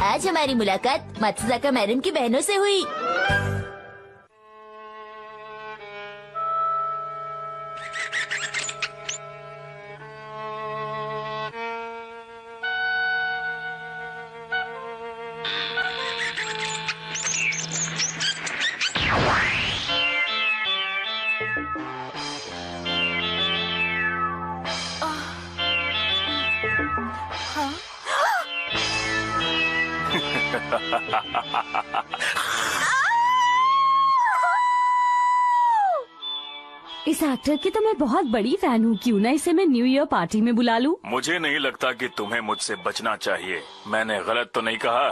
आज हमारी मुलाकात मात्सुजाका मैडम की बहनों से हुई। इस एक्टर की तो मैं बहुत बड़ी फैन हूँ। क्यों ना इसे मैं न्यू ईयर पार्टी में बुला लूं? मुझे नहीं लगता कि तुम्हें मुझसे बचना चाहिए। मैंने गलत तो नहीं कहा?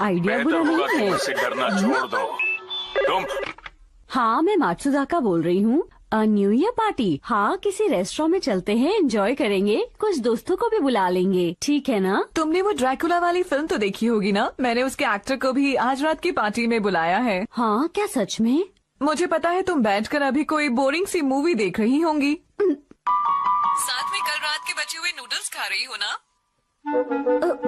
आइडिया बुरा बेहतर होगा नहीं तुम है। मुझसे डरना छोड़ दो। तुम हाँ, मैं मात्सुजाका बोल रही हूँ। न्यू ईयर पार्टी, हाँ किसी रेस्टोरेंट में चलते हैं, एंजॉय करेंगे, कुछ दोस्तों को भी बुला लेंगे, ठीक है ना? तुमने वो ड्रैकुला वाली फिल्म तो देखी होगी ना? मैंने उसके एक्टर को भी आज रात की पार्टी में बुलाया है। हाँ, क्या सच में? मुझे पता है तुम बैठकर अभी कोई बोरिंग सी मूवी देख रही होंगी। साथ में कल रात के बचे हुए नूडल्स खा रही हो ना?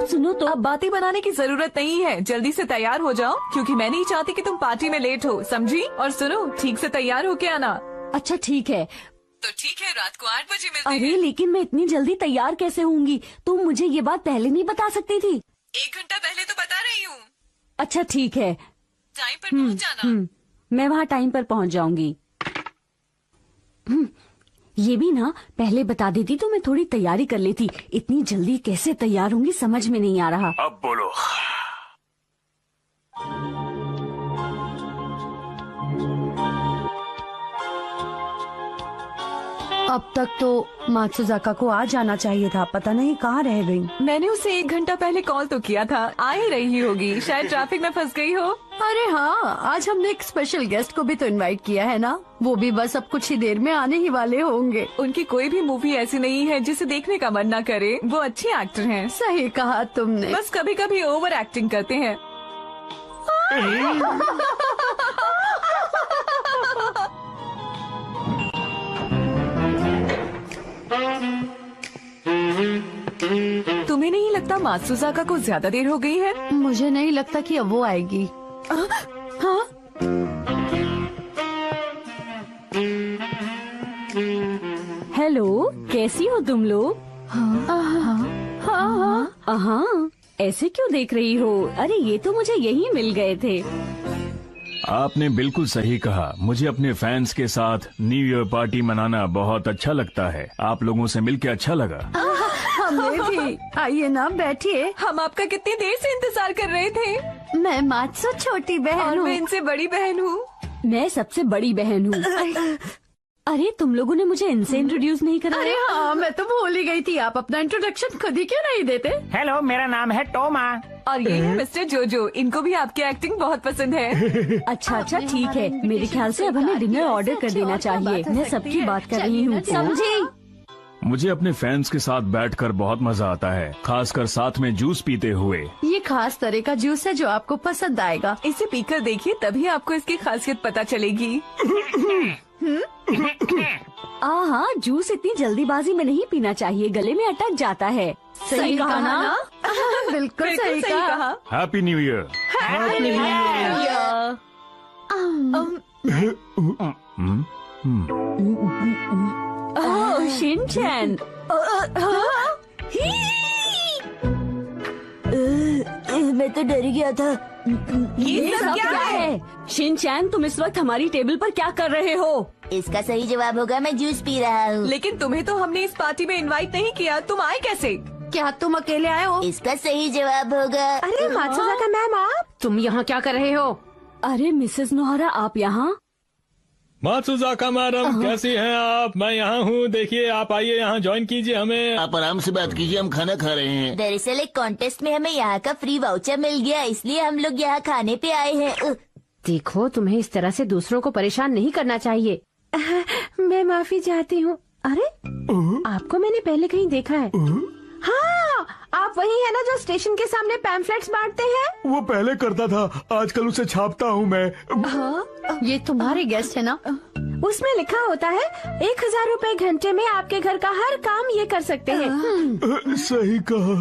सुनो तो, अब बातें बनाने की जरूरत नहीं है, जल्दी से तैयार हो जाओ क्योंकि मैं नहीं चाहती कि तुम पार्टी में लेट हो, समझी? और सुनो, ठीक से तैयार होके आना। अच्छा ठीक है। तो ठीक है, रात को 8 बजे मिलते अरे हैं। लेकिन मैं इतनी जल्दी तैयार कैसे होंगी? तुम मुझे ये बात पहले नहीं बता सकती थी? 1 घंटा पहले तो बता रही हूँ। अच्छा ठीक है। टाइम पर पहुँच जाना। मैं वहाँ टाइम पर पहुँच जाऊंगी। ये भी ना पहले बता देती तो मैं थोड़ी तैयारी कर लेती। इतनी जल्दी कैसे तैयार होंगी समझ में नहीं आ रहा। अब बोलो। अब तक तो मात्सुजाका को आ जाना चाहिए था, पता नहीं कहाँ रह गई। मैंने उसे 1 घंटा पहले कॉल तो किया था, आ ही रही होगी, शायद ट्रैफिक में फंस गई हो। अरे हाँ, आज हमने एक स्पेशल गेस्ट को भी तो इनवाइट किया है ना, वो भी बस अब कुछ ही देर में आने ही वाले होंगे। उनकी कोई भी मूवी ऐसी नहीं है जिसे देखने का मन न करे। वो अच्छे एक्टर हैं। सही कहा तुमने। बस कभी कभी ओवर एक्टिंग करते हैं। तुम्हें नहीं लगता मात्सुजाका को ज्यादा देर हो गई है? मुझे नहीं लगता कि अब वो आएगी। हाँ? हेलो, कैसी हो तुम लोग? हाँ, ऐसे क्यों देख रही हो? अरे ये तो मुझे यही मिल गए थे। आपने बिल्कुल सही कहा। मुझे अपने फैंस के साथ न्यू ईयर पार्टी मनाना बहुत अच्छा लगता है। आप लोगों से मिलकर अच्छा लगा। हमें भी। आइए ना, बैठिए। हम आपका कितनी देर से इंतजार कर रहे थे। मैं मात्सु छोटी और बहन मैं हूँ। इनसे बड़ी बहन हूँ। मैं सबसे बड़ी बहन हूँ। अरे तुम लोगों ने मुझे इनसे इंट्रोड्यूस नहीं कराया। अरे हाँ, मैं तो भूल ही गई थी। आप अपना इंट्रोडक्शन खुद ही क्यों नहीं देते? हेलो, मेरा नाम है टोमा। और ये है मिस्टर जोजो। इनको भी आपकी एक्टिंग बहुत पसंद है। अच्छा ठीक है। मेरे ख्याल से अब हमें डिनर ऑर्डर कर देना चाहिए। मैं सबकी बात कर रही हूँ, समझी? मुझे अपने फैंस के साथ बैठकर बहुत मजा आता है, खासकर साथ में जूस पीते हुए। ये खास तरह का जूस है जो आपको पसंद आएगा। इसे पीकर देखिए, तभी आपको इसकी खासियत पता चलेगी। हाँ, जूस इतनी जल्दीबाजी में नहीं पीना चाहिए, गले में अटक जाता है। सही कहा ना? बिल्कुल सही सही कहा। कहा। Happy new year. Oh, Shinchan. मैं तो डर गया था। ये सब क्या है? शिनचैन, तुम इस वक्त हमारी टेबल पर क्या कर रहे हो? इसका सही जवाब होगा मैं जूस पी रहा हूँ। लेकिन तुम्हें तो हमने इस पार्टी में इनवाइट नहीं किया, तुम आए कैसे? क्या तुम अकेले आए हो? इसका सही जवाब होगा। अरे मात्सुजाका मैम, आप तुम यहाँ क्या कर रहे हो? अरे मिसेस नोहरा, आप यहाँ? मात्सुजाका मैडम, कैसी हैं आप? मैं यहाँ हूँ, देखिए आप आइए यहाँ ज्वाइन कीजिए हमें। आप आराम से बात कीजिए, हम खाना खा रहे हैं। दरअसल एक कॉन्टेस्ट में हमें यहाँ का फ्री वाउचर मिल गया, इसलिए हम लोग यहाँ खाने पे आए हैं। देखो, तुम्हें इस तरह से दूसरों को परेशान नहीं करना चाहिए। मैं माफी चाहती हूँ। अरे आपको मैंने पहले कहीं देखा है। हाँ, आप वही है ना जो स्टेशन के सामने पैम्फलेट्स बांटते हैं? वो पहले करता था, आजकल उसे छापता हूँ मैं। ये तुम्हारे गेस्ट है ना? उसमें लिखा होता है 1000 रुपए घंटे में आपके घर का हर काम ये कर सकते हैं। सही कहा।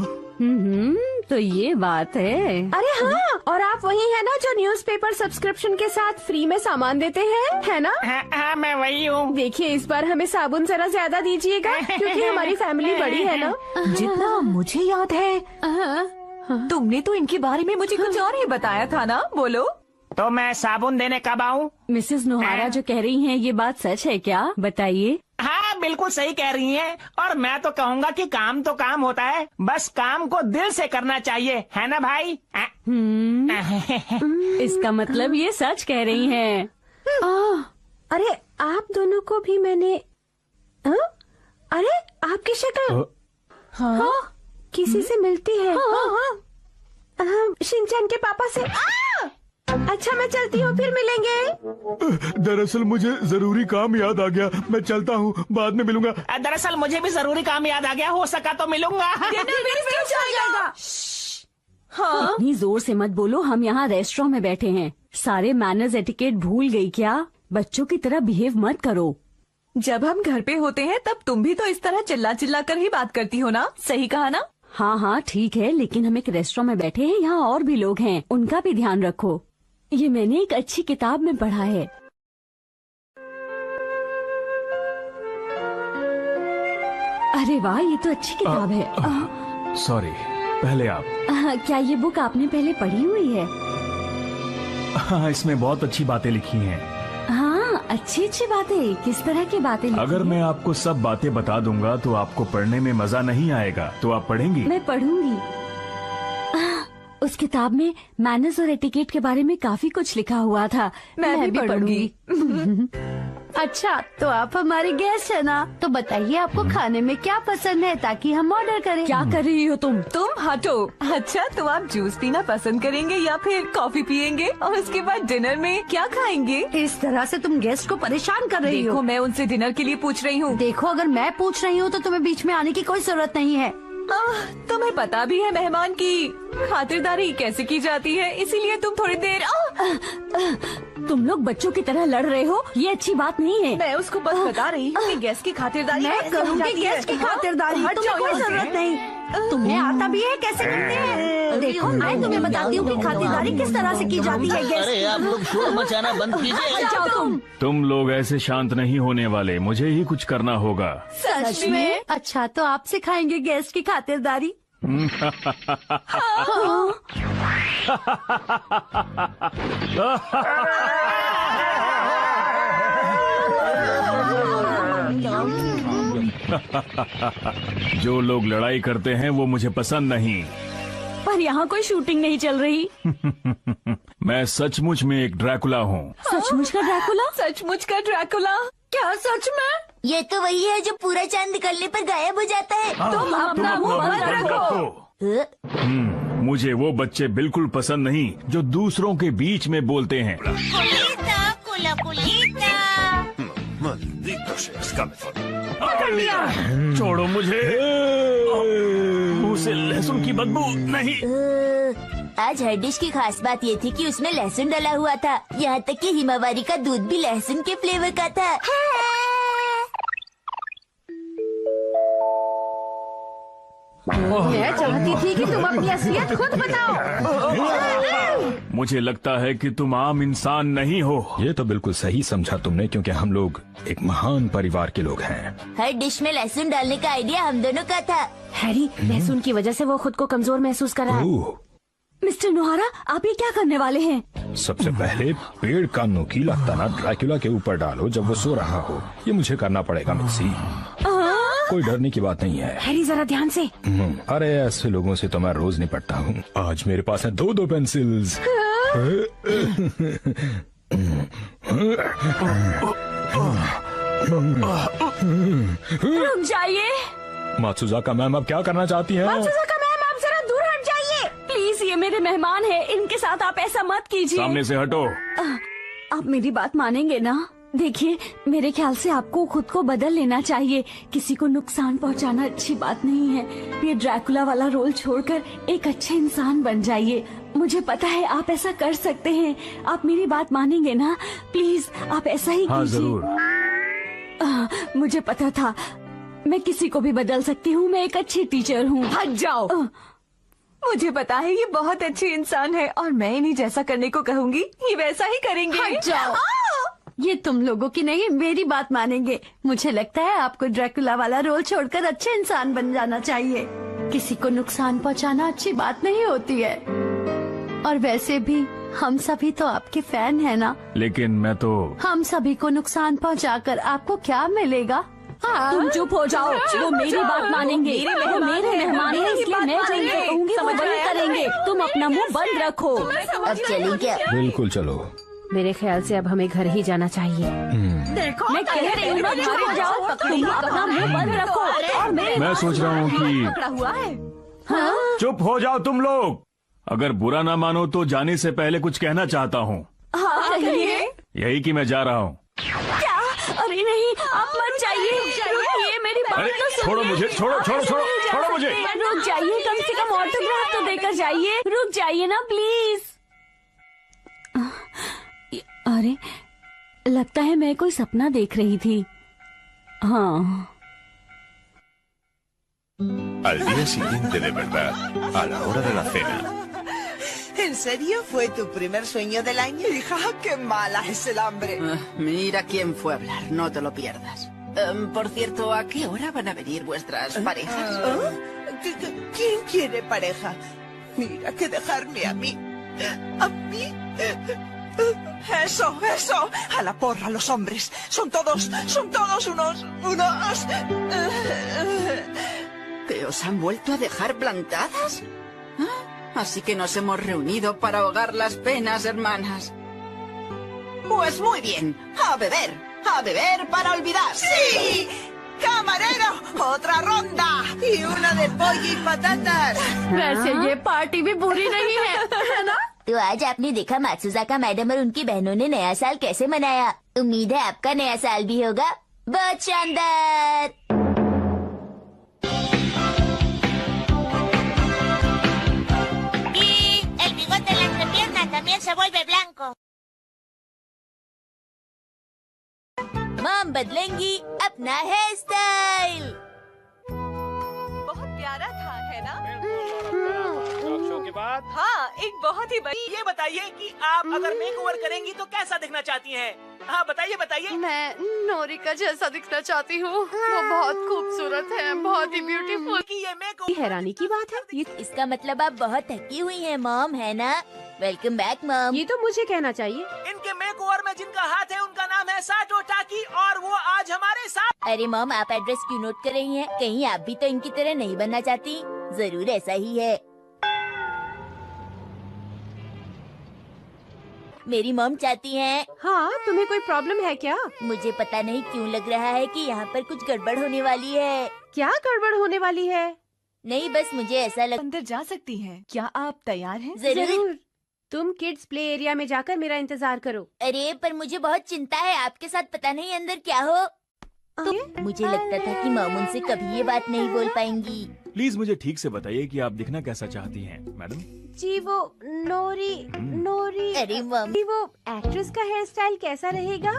तो ये बात है। अरे हाँ, और आप वही है ना जो न्यूज़पेपर सब्सक्रिप्शन के साथ फ्री में सामान देते हैं, है ना? हाँ, मैं वही हूँ। देखिए इस बार हमें साबुन जरा ज्यादा दीजिएगा, क्योंकि हमारी फैमिली बड़ी है ना। जितना मुझे याद है तुमने तो इनके बारे में मुझे कुछ और ही बताया था ना, बोलो। तो मैं साबुन देने कब आऊँ? मिसेस नोहारा जो कह रही हैं ये बात सच है क्या, बताइए। हाँ, बिल्कुल सही कह रही हैं। और मैं तो कहूँगा कि काम तो काम होता है, बस काम को दिल से करना चाहिए, है ना भाई? इसका मतलब ये सच कह रही हैं। अरे आप दोनों को भी मैंने अरे आपकी शक्ल हाँ किसी से मिलती है। शिनचैन के पापा से। अच्छा मैं चलती हूँ, फिर मिलेंगे। दरअसल मुझे जरूरी काम याद आ गया, मैं चलता हूँ, बाद में मिलूंगा। दरअसल मुझे भी जरूरी काम याद आ गया, हो सका तो मिलूंगा। हाँ? इतनी जोर से मत बोलो, हम यहाँ रेस्टोरेंट में बैठे हैं। सारे मैनर्स एटिकेट भूल गई क्या? बच्चों की तरह बिहेव मत करो। जब हम घर पे होते हैं तब तुम भी तो इस तरह चिल्ला चिल्ला कर ही बात करती हो ना, सही कहा ना? हाँ हाँ ठीक है, लेकिन हम एक रेस्टोरेंट में बैठे हैं, यहाँ और भी लोग हैं, उनका भी ध्यान रखो। ये मैंने एक अच्छी किताब में पढ़ा है। अरे वाह, ये तो अच्छी किताब है। सॉरी, पहले आप। क्या ये बुक आपने पहले पढ़ी हुई है? हाँ, इसमें बहुत अच्छी बातें लिखी हैं। हाँ, अच्छी अच्छी बातें। किस तरह की बातें लिखी अगर हैं? मैं आपको सब बातें बता दूंगा तो आपको पढ़ने में मजा नहीं आएगा, तो आप पढ़ेंगी? मैं पढ़ूंगी। उस किताब में मैनर्स और एटिकेट के बारे में काफी कुछ लिखा हुआ था। मैं भी पढ़ूंगी। अच्छा तो आप हमारे गेस्ट है ना, तो बताइए आपको खाने में क्या पसंद है ताकि हम ऑर्डर करें। क्या कर रही हो तुम? तुम हटो। अच्छा तो आप जूस पीना पसंद करेंगे या फिर कॉफी पियेंगे, और उसके बाद डिनर में क्या खाएंगे? इस तरह से तुम गेस्ट को परेशान कर रही देखो हो। मैं उनसे डिनर के लिए पूछ रही हूँ। देखो अगर मैं पूछ रही हूँ तो तुम्हें बीच में आने की कोई जरूरत नहीं है। तुम्हें पता भी है मेहमान की खातिरदारी कैसे की जाती है, इसीलिए तुम थोड़ी देर तुम लोग बच्चों की तरह लड़ रहे हो, ये अच्छी बात नहीं है। मैं उसको बस बता रही हूँ कि गेस्ट की खातिरदारी मैं कैसे की करूँगी जाती है। गेस्ट की खातिरदारी, हट तुम्हें जाओ कोई यहाँ से। जरूरत नहीं। तुम्हें आता भी है कैसे करते हैं। देखो मैं तुम्हें बताती हूँ कि खातिरदारी किस तरह से की जाती है। गेस्ट अरे आप लोग शोर मचाना बंद कीजिए। जाओ तुम लोग ऐसे शांत नहीं होने वाले, मुझे ही कुछ करना होगा। सच में? अच्छा तो आप सिखाएंगे गेस्ट की खातिरदारी। जो लोग लड़ाई करते हैं वो मुझे पसंद नहीं। पर यहाँ कोई शूटिंग नहीं चल रही। मैं सचमुच में एक ड्रैकुला हूँ। सचमुच का ड्रैकुला? सचमुच का ड्रैकुला? क्या सच में? ये तो वही है जो पूरा चांद निकलने पर गायब हो जाता है। तुम अपना मुंह बंद रखो। मुझे वो बच्चे बिल्कुल पसंद नहीं जो दूसरों के बीच में बोलते हैं। पकड़ लिया। छोड़ो मुझे। मुंह से लहसुन की बदबू नहीं। आज हर डिश की खास बात ये थी कि उसमें लहसुन डला हुआ था। यहाँ तक कि हिमावारी का दूध भी लहसुन के फ्लेवर का था। मैं चाहती थी कि तुम अपनी असलियत खुद बताओ। मुझे लगता है कि तुम आम इंसान नहीं हो। ये तो बिल्कुल सही समझा तुमने, क्योंकि हम लोग एक महान परिवार के लोग हैं। हर डिश में लहसुन डालने का आइडिया हम दोनों का था। हैरी लहसुन की वजह से वो खुद को कमजोर महसूस कर रहा है। ओह, मिस्टर नोहारा, आप ये क्या करने वाले हैं? सबसे पहले पेड़ का नुकीला तना ड्रैकुला के ऊपर डालो जब वो सो रहा हो। ये मुझे करना पड़ेगा मिक्सी। कोई डरने की बात नहीं है। हैरी जरा ध्यान से। अरे ऐसे लोगों से तो मैं रोज निपटता हूँ। आज मेरे पास है दो पेंसिल्स। रुक जाइए। मात्सुजाका मैम, अब क्या करना चाहती हैं? मात्सुजाका मैम आप जरा दूर हट जाइए। प्लीज, ये मेरे मेहमान हैं, इनके साथ आप ऐसा मत कीजिए। सामने से हटो। आप मेरी बात मानेंगे ना? देखिए, मेरे ख्याल से आपको खुद को बदल लेना चाहिए। किसी को नुकसान पहुंचाना अच्छी बात नहीं है। ये ड्रैकुला वाला रोल छोड़कर एक अच्छे इंसान बन जाइए। मुझे पता है आप ऐसा कर सकते हैं। आप मेरी बात मानेंगे ना? प्लीज आप ऐसा ही हाँ कीजिए। जरूर। मुझे पता था मैं किसी को भी बदल सकती हूँ। मैं एक अच्छी टीचर हूँ। हट जाओ। मुझे पता है ये बहुत अच्छे इंसान है और मैं इन्हें जैसा करने को कहूँगी ये वैसा ही करेंगे। हट जाओ। ये तुम लोगों की नहीं, मेरी बात मानेंगे। मुझे लगता है आपको ड्रैकुला वाला रोल छोड़कर अच्छे इंसान बन जाना चाहिए। किसी को नुकसान पहुंचाना अच्छी बात नहीं होती है। और वैसे भी हम सभी तो आपके फैन है ना। लेकिन मैं तो हम सभी को नुकसान पहुंचाकर आपको क्या मिलेगा? तुम चुप हो जाओ। वो मेरी बात मानेंगे। वो मेरे मेहमान हैं, इसलिए मैं जो इनको कहूँगी वो वही करेंगे। तुम अपना मुंह बंद रखो। अब चलें क्या? बिल्कुल चलो। मेरे ख्याल से अब हमें घर ही जाना चाहिए। देखो मैं कह रही हूँ ना, चुप हो जाओ। तुम अपना मुंह बंद रखो। और मैं सोच रहा हूँ कि पकड़ा हुआ है। चुप हो जाओ तुम लोग। अगर बुरा ना मानो तो जाने से पहले कुछ कहना चाहता हूँ। हाँ कहिए। यही कि मैं जा रहा हूँ। क्या? अरे नहीं, आप मत जाइए। रुकिए, मेरी बात अरे, तो सुनिए। छोड़ो मुझे, छोड़ो, छोड़ो, छोड़ो, नहीं जा छोड़ो मुझे। सकते। रुक जाइए, कम से कम ऑटोग्राफ तो देकर जाइए। रुक जाइए ना प्लीज। अरे लगता है मैं कोई सपना देख रही थी। हाँ। Al día siguiente de verdad, a la hora de la cena. ¿En serio fue tu primer sueño del año? Hija, qué mala es el hambre. Mira quién fue a hablar, no te lo pierdas. Por cierto, ¿a qué hora van a venir vuestras parejas? ¿Quién quiere pareja? Mira que dejarme a mí. ¿A mí? Eso, eso. A la porra los hombres. Son todos unos... ¿Que os han vuelto a dejar plantadas? ¿Ah? Así que nos hemos reunido para ahogar las penas, hermanas. Pues muy bien, a beber para olvidar. ¡Sí! ¡Camarero! ¡Otra ronda! Y una de pollo y patatas. वैसे ये party भी बुरी नहीं है ना? तो आज आपने देखा मात्सुजाका मैडम और उनकी बहनों ने नया साल कैसे मनाया। उम्मीद है आपका नया साल भी होगा बहुत शानदार। Y el bigote en la entrepierna también se vuelve blanco. Mom बदलेंगी अपना हेयर स्टाइल। बहुत प्यारा था, है ना? शो के बाद हाँ, एक बहुत ही बड़ी। ये बताइए कि आप अगर मेक ओवर करेंगी तो कैसा दिखना चाहती हैं? हाँ बताइए बताइए। मैं नोरिका जैसा दिखना चाहती हूँ। वो बहुत खूबसूरत है, बहुत ही ब्यूटीफुल। कि ये मेक ये हैरानी की बात है। इसका मतलब आप बहुत थकी हुई हैं मॉम, है ना? Welcome back mom. ये तो मुझे कहना चाहिए। इनके मेक ओवर में जिनका हाथ है उनका नाम है साटो टाकी और वो आज हमारे साथ। अरे मॉम, आप एड्रेस क्यों नोट कर रही हैं? कहीं आप भी तो इनकी तरह नहीं बनना चाहती? जरूर ऐसा ही है। मेरी मॉम चाहती हैं। हाँ, तुम्हें कोई प्रॉब्लम है क्या? मुझे पता नहीं क्यों लग रहा है कि यहाँ पर कुछ गड़बड़ होने वाली है। क्या गड़बड़ होने वाली है? नहीं, बस मुझे ऐसा लग। अंदर जा सकती हैं। क्या आप तैयार हैं? जरूर। तुम किड्स प्ले एरिया में जाकर मेरा इंतजार करो। अरे पर मुझे बहुत चिंता है, आपके साथ पता नहीं अंदर क्या हो। तो मुझे लगता था कि मॉम उनसे कभी ये बात नहीं बोल पाएंगी। प्लीज मुझे ठीक से बताइए कि आप दिखना कैसा चाहती हैं, मैडम? जी वो नोरी। अरे मॉम, वो एक्ट्रेस का हेयर स्टाइल कैसा रहेगा?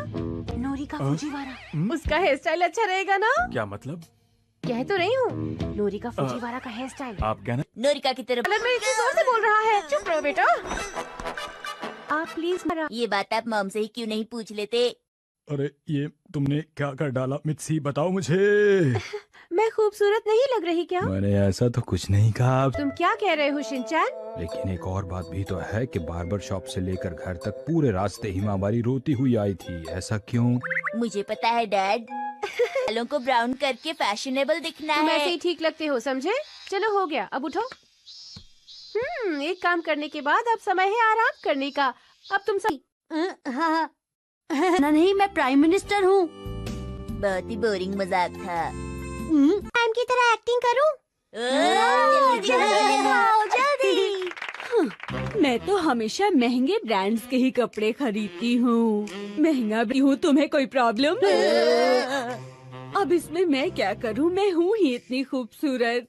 नोरी का फुजीवारा। उसका हेयर स्टाइल अच्छा रहेगा ना? क्या मतलब? कह तो रही हूँ, नोरी का फुजीवारा का हेयर स्टाइल। आप कहना। नोरिका की तरफ। मैं इतनी जोर से बोल रहा है। चुप रहो बेटा। आप प्लीज ये बात आप मॉम से ही क्यों नहीं पूछ लेते? अरे ये तुमने क्या कर डाला मित्सी, बताओ मुझे। मैं खूबसूरत नहीं लग रही क्या? मैंने ऐसा तो कुछ नहीं कहा। तुम क्या कह रहे हो शिनचैन? लेकिन एक और बात भी तो है कि बार्बर शॉप से लेकर घर तक पूरे रास्ते हिमावारी रोती हुई आई थी। ऐसा क्यों? मुझे पता है डैड। बालों को ब्राउन करके फैशनेबल दिखना तुम है। ऐसे ही ठीक लगते हो, समझे? चलो हो गया, अब उठो। एक काम करने के बाद अब समय है आराम करने का। अब तुम सही। हाँ ना, नहीं मैं प्राइम मिनिस्टर हूँ। बहुत ही बोरिंग मजाक था। टाइम की तरह एक्टिंग करूं? जल्दी। मैं तो हमेशा महंगे ब्रांड्स के ही कपड़े खरीदती हूँ। महंगा भी हूँ, तुम्हें कोई प्रॉब्लम? अब इसमें मैं क्या करूँ? मैं हूँ ही इतनी खूबसूरत।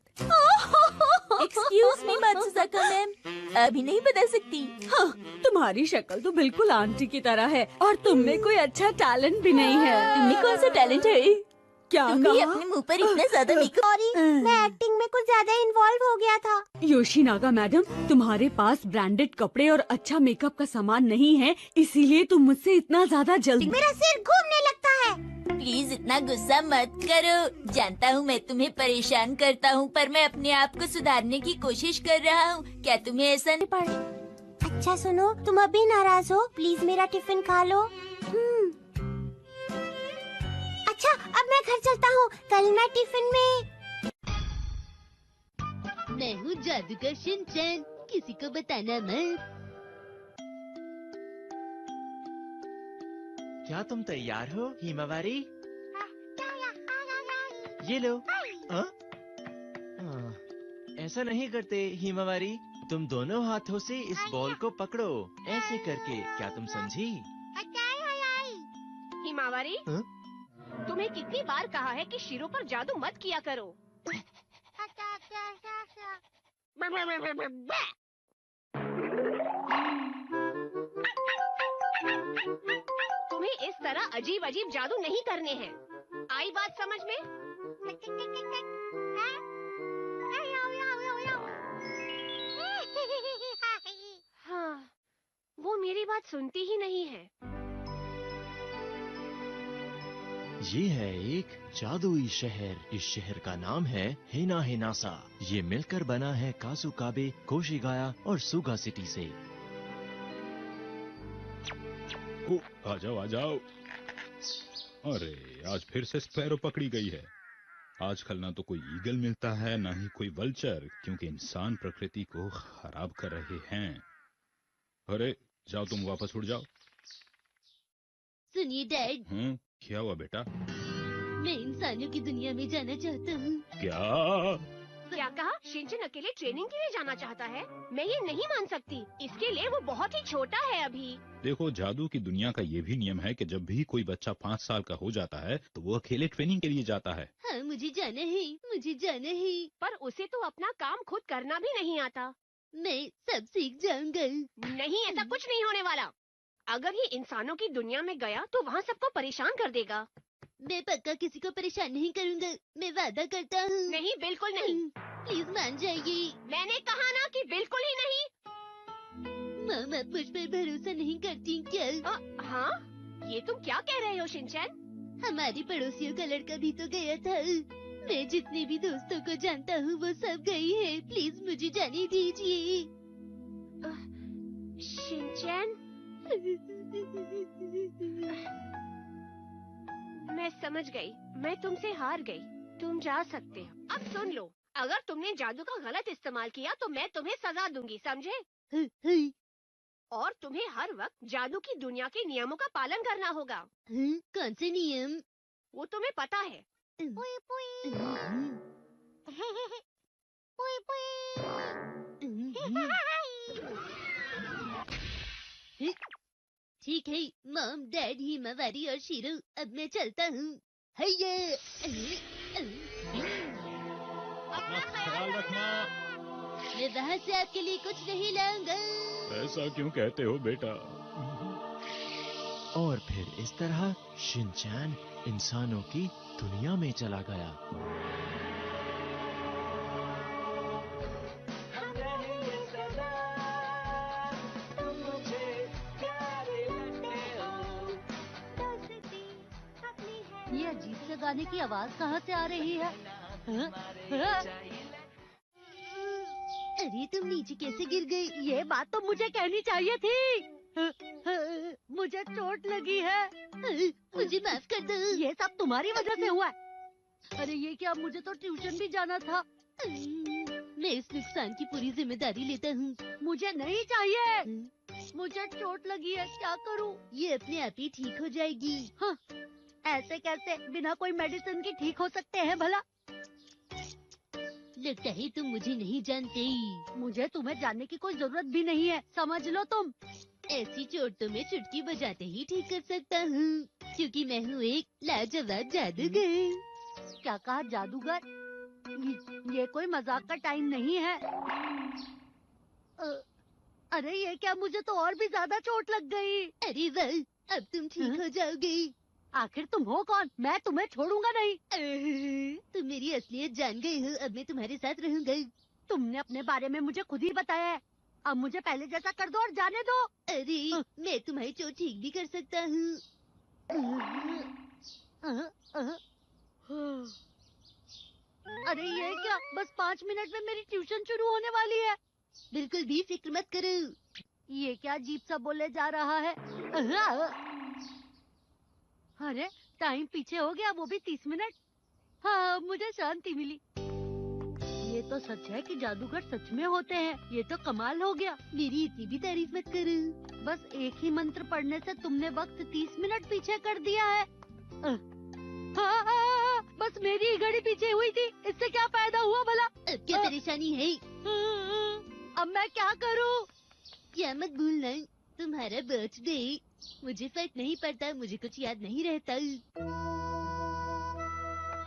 एक्सक्यूज मी मात्सुजाका मैम, अभी नहीं बदल सकती। हाँ, तुम्हारी शक्ल तो बिल्कुल आंटी की तरह है और तुम में कोई अच्छा टैलेंट भी नहीं है। तुम्हें कौन सा टैलेंट है? क्या तुम भी कहा? अपने मुंह पर इतना ज्यादा मेकअप। मैं एक्टिंग में कुछ ज्यादा इन्वॉल्व हो गया था। योशिनागा मैडम, तुम्हारे पास ब्रांडेड कपड़े और अच्छा मेकअप का सामान नहीं है, इसीलिए तुम मुझसे इतना ज्यादा जल्दी। मेरा सिर घूमने लगता है। प्लीज इतना गुस्सा मत करो। जानता हूँ मैं तुम्हें परेशान करता हूँ, पर मैं अपने आप को सुधारने की कोशिश कर रहा हूँ। क्या तुम्हें ऐसा नहीं पड़े? अच्छा सुनो, तुम अभी नाराज हो, प्लीज मेरा टिफिन खा लो। अच्छा, अब मैं घर चलता हूँ। कल मैं टिफिन में। मैं हूँ जादूगर शिनचैन, किसी को बताना मत। क्या तुम तैयार हो हिमावारी? ये लो। हाँ? ऐसा नहीं करते हिमावारी, तुम दोनों हाथों से इस बॉल को पकड़ो, ऐसे करके। क्या तुम समझी? हिमावारी, हाँ? तुम्हें कितनी बार कहा है कि शिरो पर जादू मत किया करो। तुम्हें इस तरह अजीब अजीब जादू नहीं करने हैं। आई बात समझ में? हाँ, वो मेरी बात सुनती ही नहीं है। ये है एक जादुई शहर। इस शहर का नाम है हेना हेनासा। ये मिलकर बना है कासुकाबे, कोशिगाया और सुगा सिटी से। ओ, आ जाओ। अरे आज फिर से स्पैरो पकड़ी गई है। आजकल ना तो कोई ईगल मिलता है, ना ही कोई वल्चर, क्योंकि इंसान प्रकृति को खराब कर रहे हैं। अरे जाओ, तुम वापस उड़ जाओ। सुनिए डैड, क्या हुआ बेटा? मैं इंसानों की दुनिया में जाना चाहता हूँ। क्या कहा? शिनचैन अकेले ट्रेनिंग के लिए जाना चाहता है? मैं ये नहीं मान सकती। इसके लिए वो बहुत ही छोटा है अभी। देखो, जादू की दुनिया का ये भी नियम है कि जब भी कोई बच्चा 5 साल का हो जाता है तो वो अकेले ट्रेनिंग के लिए जाता है। हाँ, मुझे जाना है। पर उसे तो अपना काम खुद करना भी नहीं आता। मैं सब सीख जाऊंगा। नहीं, ऐसा कुछ नहीं होने वाला। अगर ये इंसानों की दुनिया में गया तो वहाँ सबको परेशान कर देगा। मैं पक्का किसी को परेशान नहीं करूंगा, मैं वादा करता हूँ। नहीं, बिल्कुल नहीं। प्लीज मान जाइए। मैंने कहा ना कि बिल्कुल ही नहीं। मॉम, आप मुझ पर भरोसा नहीं करती क्या? हाँ, ये तुम क्या कह रहे हो शिनचैन? हमारी पड़ोसियों का लड़का भी तो गया था। मैं जितने भी दोस्तों को जानता हूँ वो सब गई है। प्लीज मुझे जाने दीजिए। शिनचैन, मैं समझ गई। मैं तुमसे हार गई। तुम जा सकते हो। अब सुन लो, अगर तुमने जादू का गलत इस्तेमाल किया तो मैं तुम्हें सजा दूंगी, समझे? और तुम्हें हर वक्त जादू की दुनिया के नियमों का पालन करना होगा। कौन से नियम? वो तुम्हें पता है। ठीक है मॉम, डैड, हिमावारी और शीरू, अब मैं चलता हूँ। अपना ख्याल रखना। मैं वहाँ से आपके लिए कुछ नहीं लाऊंगा। ऐसा क्यों कहते हो बेटा? और फिर इस तरह शिनचैन इंसानों की दुनिया में चला गया। ये अजीब से गाने की आवाज कहाँ से आ रही है? अरे तुम नीचे कैसे गिर गई? ये बात तो मुझे कहनी चाहिए थी। मुझे चोट लगी है। मुझे माफ कर दो। ये सब तुम्हारी वजह से हुआ है। अरे ये क्या, मुझे तो ट्यूशन भी जाना था। मैं इस नुकसान की पूरी जिम्मेदारी लेता हूँ। मुझे नहीं चाहिए। मुझे चोट लगी है, क्या करूँ? ये अपने आप ही ठीक हो जाएगी। हाँ, ऐसे कैसे बिना कोई मेडिसिन के ठीक हो सकते हैं भला? लगता है तुम मुझे नहीं जानते। मुझे तुम्हें जानने की कोई जरूरत भी नहीं है, समझ लो तुम। ऐसी चोट तो मैं चुटकी बजाते ही ठीक कर सकता हूँ, क्योंकि मैं हूँ एक लाजवाब जादूगर। क्या कहा, जादूगर? ये कोई मजाक का टाइम नहीं है। अरे ये क्या, मुझे तो और भी ज्यादा चोट लग गई। अरे वाह, अब तुम ठीक हो जाओगे। आखिर तुम हो कौन? मैं तुम्हें छोड़ूंगा नहीं। तुम मेरी असलियत जान गई हो, अब मैं तुम्हारे साथ रहूंगा। तुमने अपने बारे में मुझे खुद ही बताया है। अब मुझे पहले जैसा कर दो और जाने दो। अरे मैं तुम्हारी चोट ठीक भी कर सकता हूँ। अरे ये क्या, बस 5 मिनट में मेरी ट्यूशन शुरू होने वाली है। बिल्कुल भी फिक्र मत करो। ये क्या अजीब सा बोले जा रहा है। अरे टाइम पीछे हो गया, वो भी 30 मिनट। हाँ, मुझे शांति मिली। ये तो सच है कि जादूगर सच में होते हैं। ये तो कमाल हो गया। मेरी इतनी भी तारीफ मत करो। बस एक ही मंत्र पढ़ने से तुमने वक्त 30 मिनट पीछे कर दिया है। बस मेरी ही घड़ी पीछे हुई थी, इससे क्या फायदा हुआ भला? अब क्या परेशानी है? अब मैं क्या करूँ? क्या मत भूलना, तुम्हारा बर्थडे। मुझे फर्क नहीं पड़ता, मुझे कुछ याद नहीं रहता।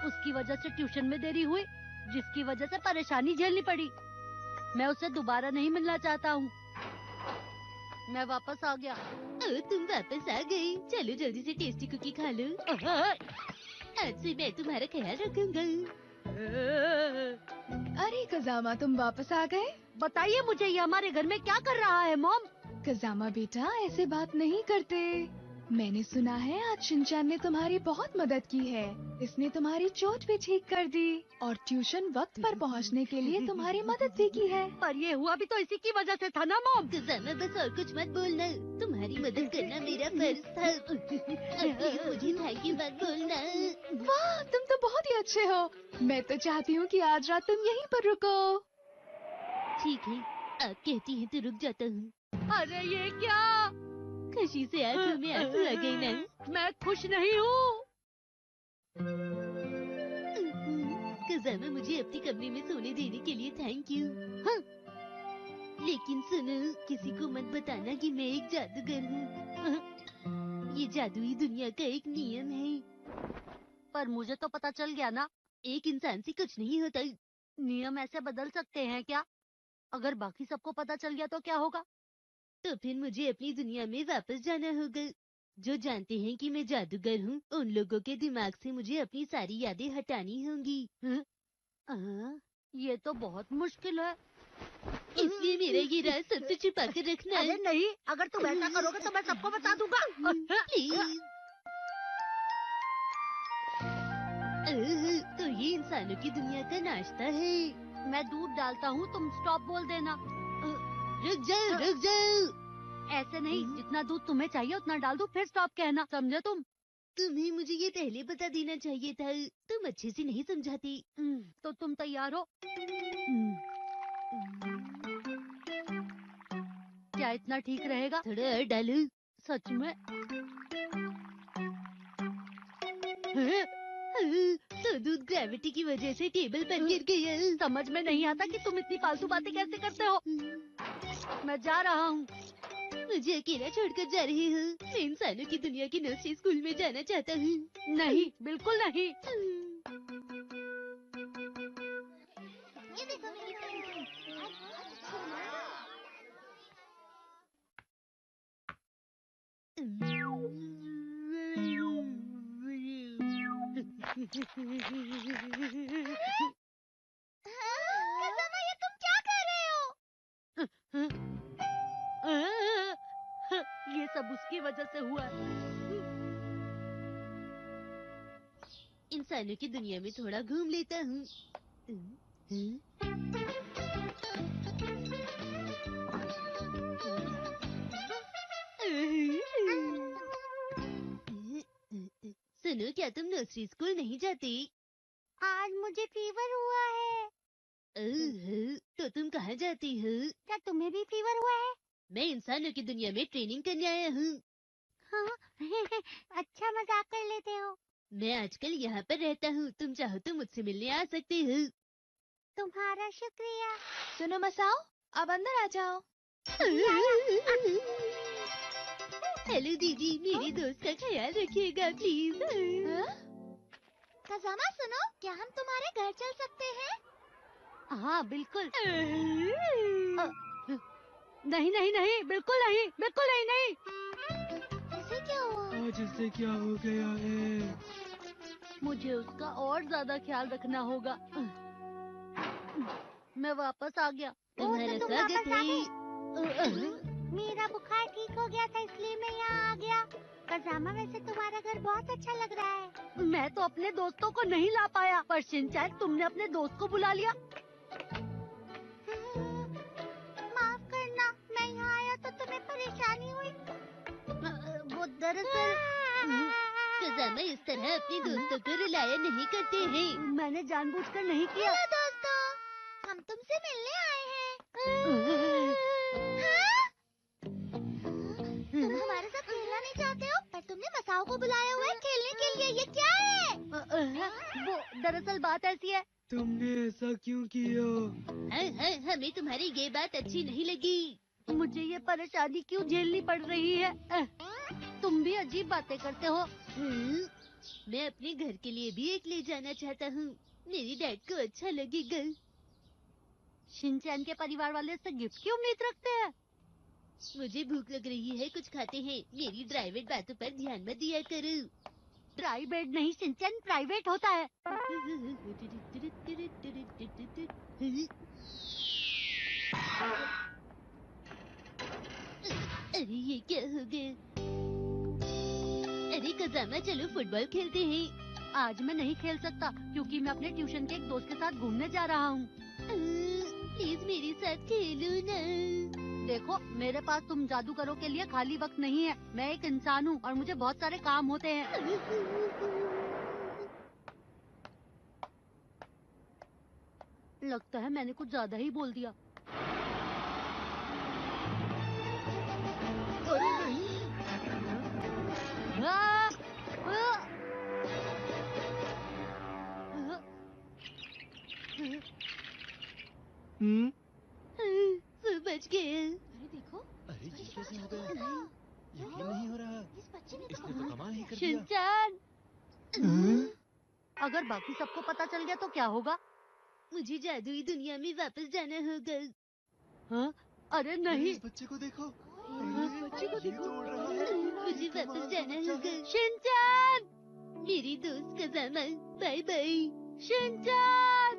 उसकी वजह से ट्यूशन में देरी हुई, जिसकी वजह से परेशानी झेलनी पड़ी। मैं उससे दोबारा नहीं मिलना चाहता हूँ। मैं वापस आ गया। तुम वापस आ गई? चलो जल्दी से टेस्टी कुकी खा लो। आज से मैं तुम्हारा ख्याल रखूंगा। अरे कजामा, तुम वापस आ गए? बताइए मुझे, ये हमारे घर में क्या कर रहा है मॉम? कजामा बेटा, ऐसे बात नहीं करते। मैंने सुना है आज शिनचैन ने तुम्हारी बहुत मदद की है। इसने तुम्हारी चोट भी ठीक कर दी और ट्यूशन वक्त पर पहुंचने के लिए तुम्हारी मदद भी की है। पर ये हुआ भी तो इसी की वजह से था ना मॉम? कजामा बस और कुछ मत बोलना, तुम्हारी मदद करना मेरा फर्ज था। अब मुझे थैंक यू मत बोलना। वाह, तुम तो बहुत ही अच्छे हो। मैं तो चाहती हूँ कि आज रात तुम यहीं पर रुको। ठीक है, आप कहती हैं तो रुक जाता हूँ। अरे ये क्या? खुशी से आंखों में आंसू आ गए ना। मैं खुश नहीं हूँ। कजामा, मुझे अपने कमरे में सोने देने के लिए थैंक यू। हाँ, लेकिन सुनो, किसी को मत बताना कि मैं एक जादूगर हूँ। ये जादुई दुनिया का एक नियम है। पर मुझे तो पता चल गया ना। एक इंसान से कुछ नहीं होता। नियम ऐसे बदल सकते हैं क्या? अगर बाकी सबको पता चल गया तो क्या होगा? तो फिर मुझे अपनी दुनिया में वापस जाना होगा। जो जानते हैं कि मैं जादूगर हूँ, उन लोगों के दिमाग से मुझे अपनी सारी यादें हटानी होंगी। ये तो बहुत मुश्किल है। इसलिए मेरा ये राज सबसे छुपा कर रखना। अरे नहीं, अगर तुम ऐसा करोगे तो मैं सबको बता दूंगा। प्लीज। तो ये इंसानों की दुनिया का नाश्ता है। मैं दूध डालता हूँ, तुम स्टॉप बोल देना। रुक जाओ, रुक जाओ। ऐसे नहीं, जितना दूध तुम्हें चाहिए उतना डाल दो, फिर स्टॉप कहना, समझे तुम? तुम्हें मुझे ये पहले बता देना चाहिए था। तुम अच्छे से नहीं समझाती। तो तुम तैयार हो? क्या इतना ठीक रहेगा? थोड़ा और डालूं? सच में? तो दूध ग्रेविटी की वजह से टेबल पर गिर गया। समझ में नहीं आता कि तुम इतनी फालतू बातें कैसे करते हो। मैं जा रहा हूँ। मुझे अकेला छोड़कर जा रही हूँ। मैं इंसानों की दुनिया की नर्सरी स्कूल में जाना चाहता हूँ। नहीं, बिल्कुल नहीं। कजामा, ये तुम क्या कर रहे हो? ये सब उसकी वजह से हुआ। इंसानों की दुनिया में थोड़ा घूम लेता हूँ। सुनो, क्या तुम नर्सरी स्कूल नहीं जाती? आज मुझे फीवर हुआ है। तो तुम कहाँ जाती हो? क्या तुम्हें भी फीवर हुआ है? मैं इंसानों की दुनिया में ट्रेनिंग करने आया हूँ। हाँ? अच्छा मजाक कर लेते हो। मैं आजकल यहाँ पर रहता हूँ, तुम चाहो तो मुझसे मिलने आ सकते हो। तुम्हारा शुक्रिया। सुनो मसाओ, अब अंदर आ जाओ। हेलो दीदी, मेरी दोस्त का ख्याल रखिएगा प्लीज। कजामा सुनो, क्या हम तुम्हारे घर चल सकते हैं? हाँ बिल्कुल। नहीं नहीं नहीं, बिल्कुल नहीं, बिल्कुल नहीं नहीं। ऐसे क्या हुआ? आज उसे क्या हो गया है? मुझे उसका और ज्यादा ख्याल रखना होगा। मैं वापस आ गया। तुम्हारा तुम स्वागत वापस आ है। मेरा बुखार ठीक हो गया था इसलिए मैं यहाँ आ गया। कज़ामा वैसे तुम्हारा घर बहुत अच्छा लग रहा है। मैं तो अपने दोस्तों को नहीं ला पाया, पर शिनचैन तुमने अपने दोस्त को बुला लिया। माफ करना, मैं यहाँ आया तो तुम्हें परेशानी हुई। वो दरअसल कज़ामा इस तरह अपने दोस्तों को रुलाया नहीं करते हैं। मैंने जानबूझकर नहीं किया। हेलो दोस्तों, हम तुमसे मिलने आए हैं। तुम हमारे साथ खेलना नहीं चाहते हो, पर तुमने मसाओ को बुलाया हुआ है खेलने के लिए। ये क्या है? वो दरअसल बात ऐसी है। तुमने ऐसा क्यों किया? हमें तुम्हारी ये बात अच्छी नहीं लगी। मुझे ये परेशानी क्यों झेलनी पड़ रही है? तुम भी अजीब बातें करते हो। मैं अपने घर के लिए भी एक ले जाना चाहता हूँ। मेरी डैड को अच्छा लगेगा। शिनचैन के परिवार वाले से गिफ्ट की उम्मीद रखते हैं। मुझे भूख लग रही है, कुछ खाते हैं। मेरी प्राइवेट बातों पर ध्यान मत दिया करो। प्राइवेट नहीं शिनचैन, प्राइवेट होता है। अरे ये क्या हो गया? अरे कज़ामा चलो फुटबॉल खेलते हैं। आज मैं नहीं खेल सकता क्योंकि मैं अपने ट्यूशन के एक दोस्त के साथ घूमने जा रहा हूँ। प्लीज मेरे साथ खेलो ना। देखो, मेरे पास तुम जादूगरों के लिए खाली वक्त नहीं है। मैं एक इंसान हूँ और मुझे बहुत सारे काम होते हैं। लगता है मैंने कुछ ज्यादा ही बोल दिया। वो बच गया। अरे देखो, अरे ये कैसे हो गया? यकीन नहीं हो रहा। इस बच्चे ने इसने तो कमाल ही कर दिया। शिनचैन, अगर बाकी सबको पता चल गया तो क्या होगा? मुझे जादुई दुनिया में वापस जाना होगा। हाँ? अरे नहीं। इस बच्चे को देखो। बच्चे को देखो। मुझे वापस जाना होगा। शिनचैन, मेरी दोस्त कज़ामा, बाय बाय। शिनचैन,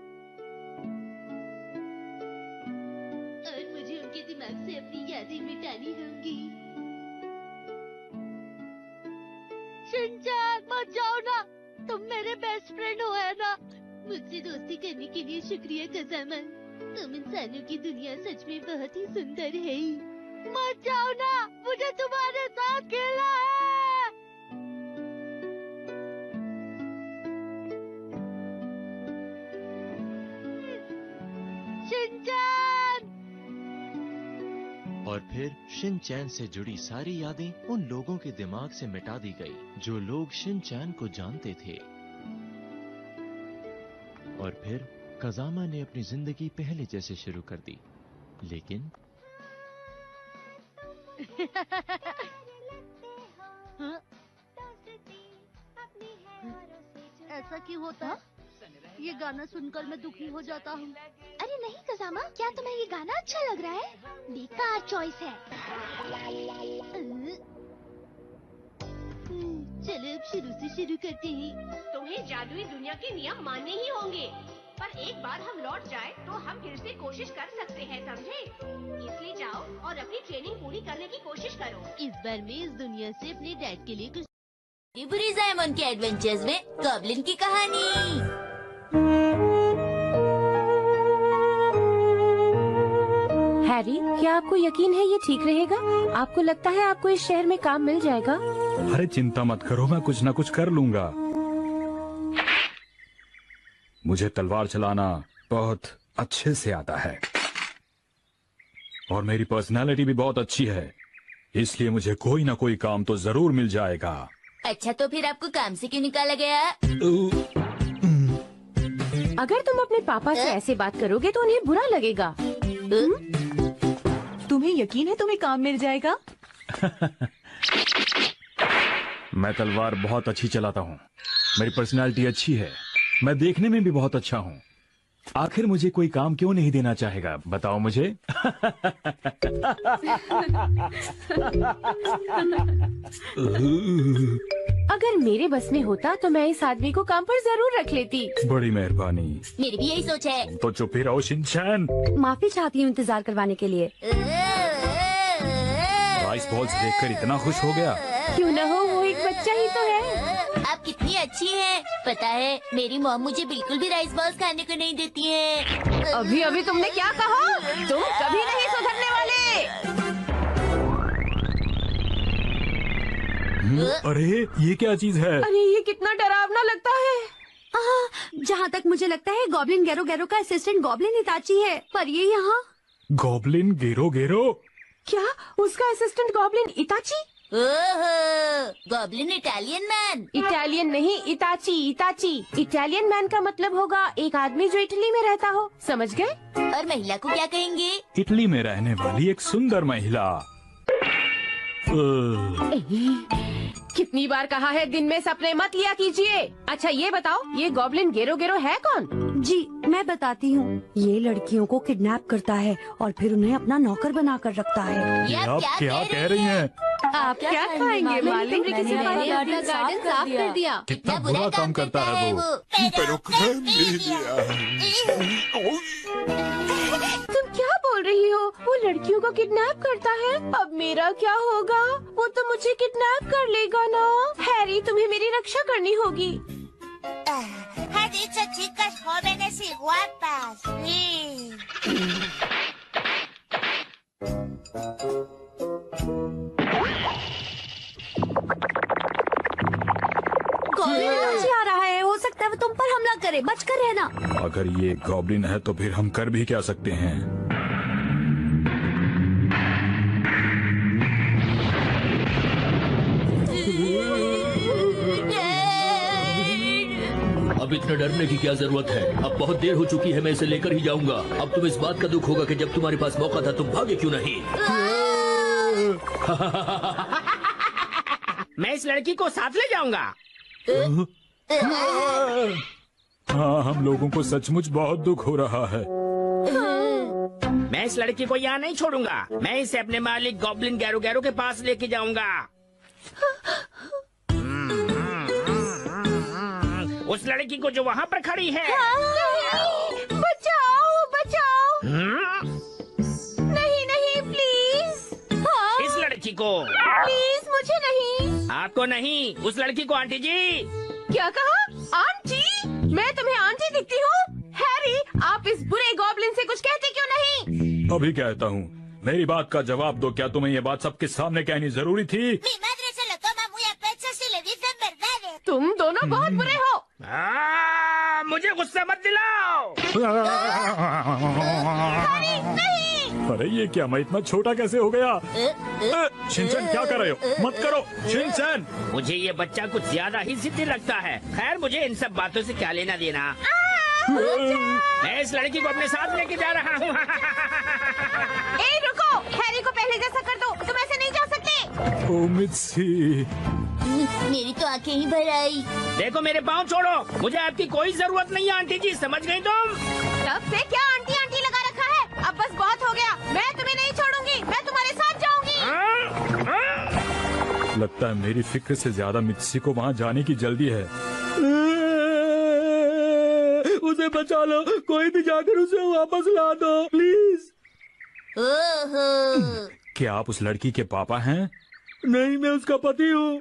और मुझे उनके दिमाग से अपनी यादें मिटानी होंगी। शिनचैन मत जाओ ना, तुम मेरे बेस्ट फ्रेंड हो, है ना? मुझसे दोस्ती करने के लिए शुक्रिया कज़ामा। तुम इंसानों की दुनिया सच में बहुत ही सुंदर है। मत जाओ ना, मुझे तुम्हारे साथ खेलना है। शिनचैन। और फिर शिनचैन से जुड़ी सारी यादें उन लोगों के दिमाग से मिटा दी गई जो लोग शिनचैन को जानते थे। और फिर कज़ामा ने अपनी जिंदगी पहले जैसे शुरू कर दी, लेकिन ऐसा क्यों होता है? ये गाना सुनकर मैं दुखी हो जाता हूँ। अरे नहीं कज़ामा, क्या तुम्हें ये गाना अच्छा लग रहा है? बेकार चॉइस है। चलो अब शुरू से शुरू करते हैं। तुम्हें जादुई दुनिया के नियम मानने ही होंगे, पर एक बार हम लौट जाए तो हम फिर से कोशिश कर सकते हैं, समझे? इसलिए जाओ और अपनी ट्रेनिंग पूरी करने की कोशिश करो। इस बार मैं इस दुनिया से अपने डैड के लिए कुछ बुरी जायमन के एडवेंचर्स में गॉब्लिन की कहानी। हैरी, क्या आपको यकीन है ये ठीक रहेगा? आपको लगता है आपको इस शहर में काम मिल जाएगा? अरे चिंता मत करो, मैं कुछ ना कुछ कर लूंगा। मुझे तलवार चलाना बहुत अच्छे से आता है और मेरी पर्सनालिटी भी बहुत अच्छी है, इसलिए मुझे कोई ना कोई काम तो जरूर मिल जाएगा। अच्छा, तो फिर आपको काम से क्यों निकाला गया? अगर तुम अपने पापा से ऐसे बात करोगे तो उन्हें बुरा लगेगा। तुम्हें यकीन है तुम्हें काम मिल जाएगा? मैं तलवार बहुत अच्छी चलाता हूँ, मेरी पर्सनालिटी अच्छी है, मैं देखने में भी बहुत अच्छा हूँ। आखिर मुझे कोई काम क्यों नहीं देना चाहेगा, बताओ मुझे। अगर मेरे बस में होता तो मैं इस आदमी को काम पर जरूर रख लेती। बड़ी मेहरबानी। मेरी भी यही सोच है। तो चुप ही रहो शिनचैन। माफी चाहती हूँ इंतजार करवाने के लिए। राइस बॉल्स देखकर इतना खुश हो गया। क्यों न हो, वो एक बच्चा ही तो है। आप कितनी अच्छी हैं। पता है मेरी मॉम मुझे बिल्कुल भी राइस बॉल्स खाने को नहीं देती है। अभी अभी तुमने क्या कहा? तुम कभी नहीं सुधरने वाले। अरे ये क्या चीज है? अरे ये कितना डरावना लगता है। जहाँ तक मुझे लगता है गॉब्लिन गेरो गेरो का असिस्टेंट गॉब्लिन इताची है, पर ये यहाँ। गॉब्लिन गेरो गेरो? क्या उसका असिस्टेंट गॉब्लिन इताची? ओहो, गॉब्लिन इटालियन मैन। इटालियन नहीं, इताची। इताची इटालियन मैन का मतलब होगा एक आदमी जो इटली में रहता हो, समझ गए? और महिला को क्या कहेंगे? इटली में रहने वाली एक सुंदर महिला। कितनी बार कहा है दिन में सपने मत लिया कीजिए। अच्छा ये बताओ, ये गॉब्लिन गेरो गेरो है कौन? जी मैं बताती हूँ। ये लड़कियों को किडनैप करता है और फिर उन्हें अपना नौकर बनाकर रखता है। ये आप क्या कह रही हैं? आप क्या खाएंगे मालिक? गार्डन साफ कर दिया। कितना बुरा काम करता है वो। तुम क्या बोल रही हो? वो लड़कियों को किडनैप करता है। अब मेरा क्या होगा? वो तो मुझे किडनैप कर लेगा ना। हैरी तुम्हें मेरी रक्षा करनी होगी। Ha dicho chicas jóvenes y guapas. Goblin Itachi आ रहा है, हो सकता है वो तुम पर हमला करे, बच कर रहना। अगर ये गॉब्लिन है तो फिर हम कर भी क्या सकते हैं? अब इतना डरने की क्या जरूरत है? अब बहुत देर हो चुकी है, मैं इसे लेकर ही जाऊंगा। अब तुम्हें इस बात का दुख होगा कि जब तुम्हारे पास मौका था तुम भागे क्यों नहीं? मैं इस लड़की को साथ ले जाऊंगा। हाँ, हम लोगों को सचमुच बहुत दुख हो रहा है। मैं इस लड़की को यहाँ नहीं छोड़ूंगा। मैं इसे अपने मालिक गॉब्लिन गैरो गैरो के पास लेके जाऊंगा। उस लड़की को जो वहाँ पर खड़ी है। बचाओ बचाओ। नहीं नहीं प्लीज। इस लड़की को प्लीज, मुझे नहीं। आपको नहीं, उस लड़की को। आंटी जी। क्या कहा? आंटी? मैं तुम्हें आंटी दिखती हूँ? हैरी आप इस बुरे गॉब्लिन से कुछ कहते क्यों नहीं? अभी कहता हूँ, मेरी बात का जवाब दो। क्या तुम्हें ये बात सबके सामने कहनी जरूरी थी? Mi madre se lo toma muy a pecho si le dicen verdades. तुम दोनों बहुत बुरे हो। मुझे गुस्सा मत दिलाओ। नहीं। अरे ये क्या, मैं इतना छोटा कैसे हो गया? शिनचैन क्या कर रहे हो? मत करो शिनचैन। मुझे ये बच्चा कुछ ज्यादा ही जिद्दी लगता है। खैर मुझे इन सब बातों से क्या लेना देना। मैं इस लड़की को अपने साथ लेके जा रहा हूँ। ए रुको, हैरी को पहले जैसा कर दो, तुम ऐसे नहीं जा सकते। ओ मित्सी। मेरी तो आंखें ही भर आई। देखो मेरे पाँव छोड़ो, मुझे आपकी कोई जरूरत नहीं है आंटी जी, समझ गई तुम? तब से क्या आंटी आंटी लगा रखा है? अब बस बहुत हो गया, मैं तुम्हें नहीं छोड़ूंगी, मैं तुम्हारे साथ जाऊंगी। लगता है मेरी फिक्र से ज्यादा मित्सी को वहाँ जाने की जल्दी है। उसे बचा लो, कोई भी जाकर उसे वापस ला दो प्लीज। ओहो। क्या आप उस लड़की के पापा हैं? नहीं, मैं उसका पति हूँ।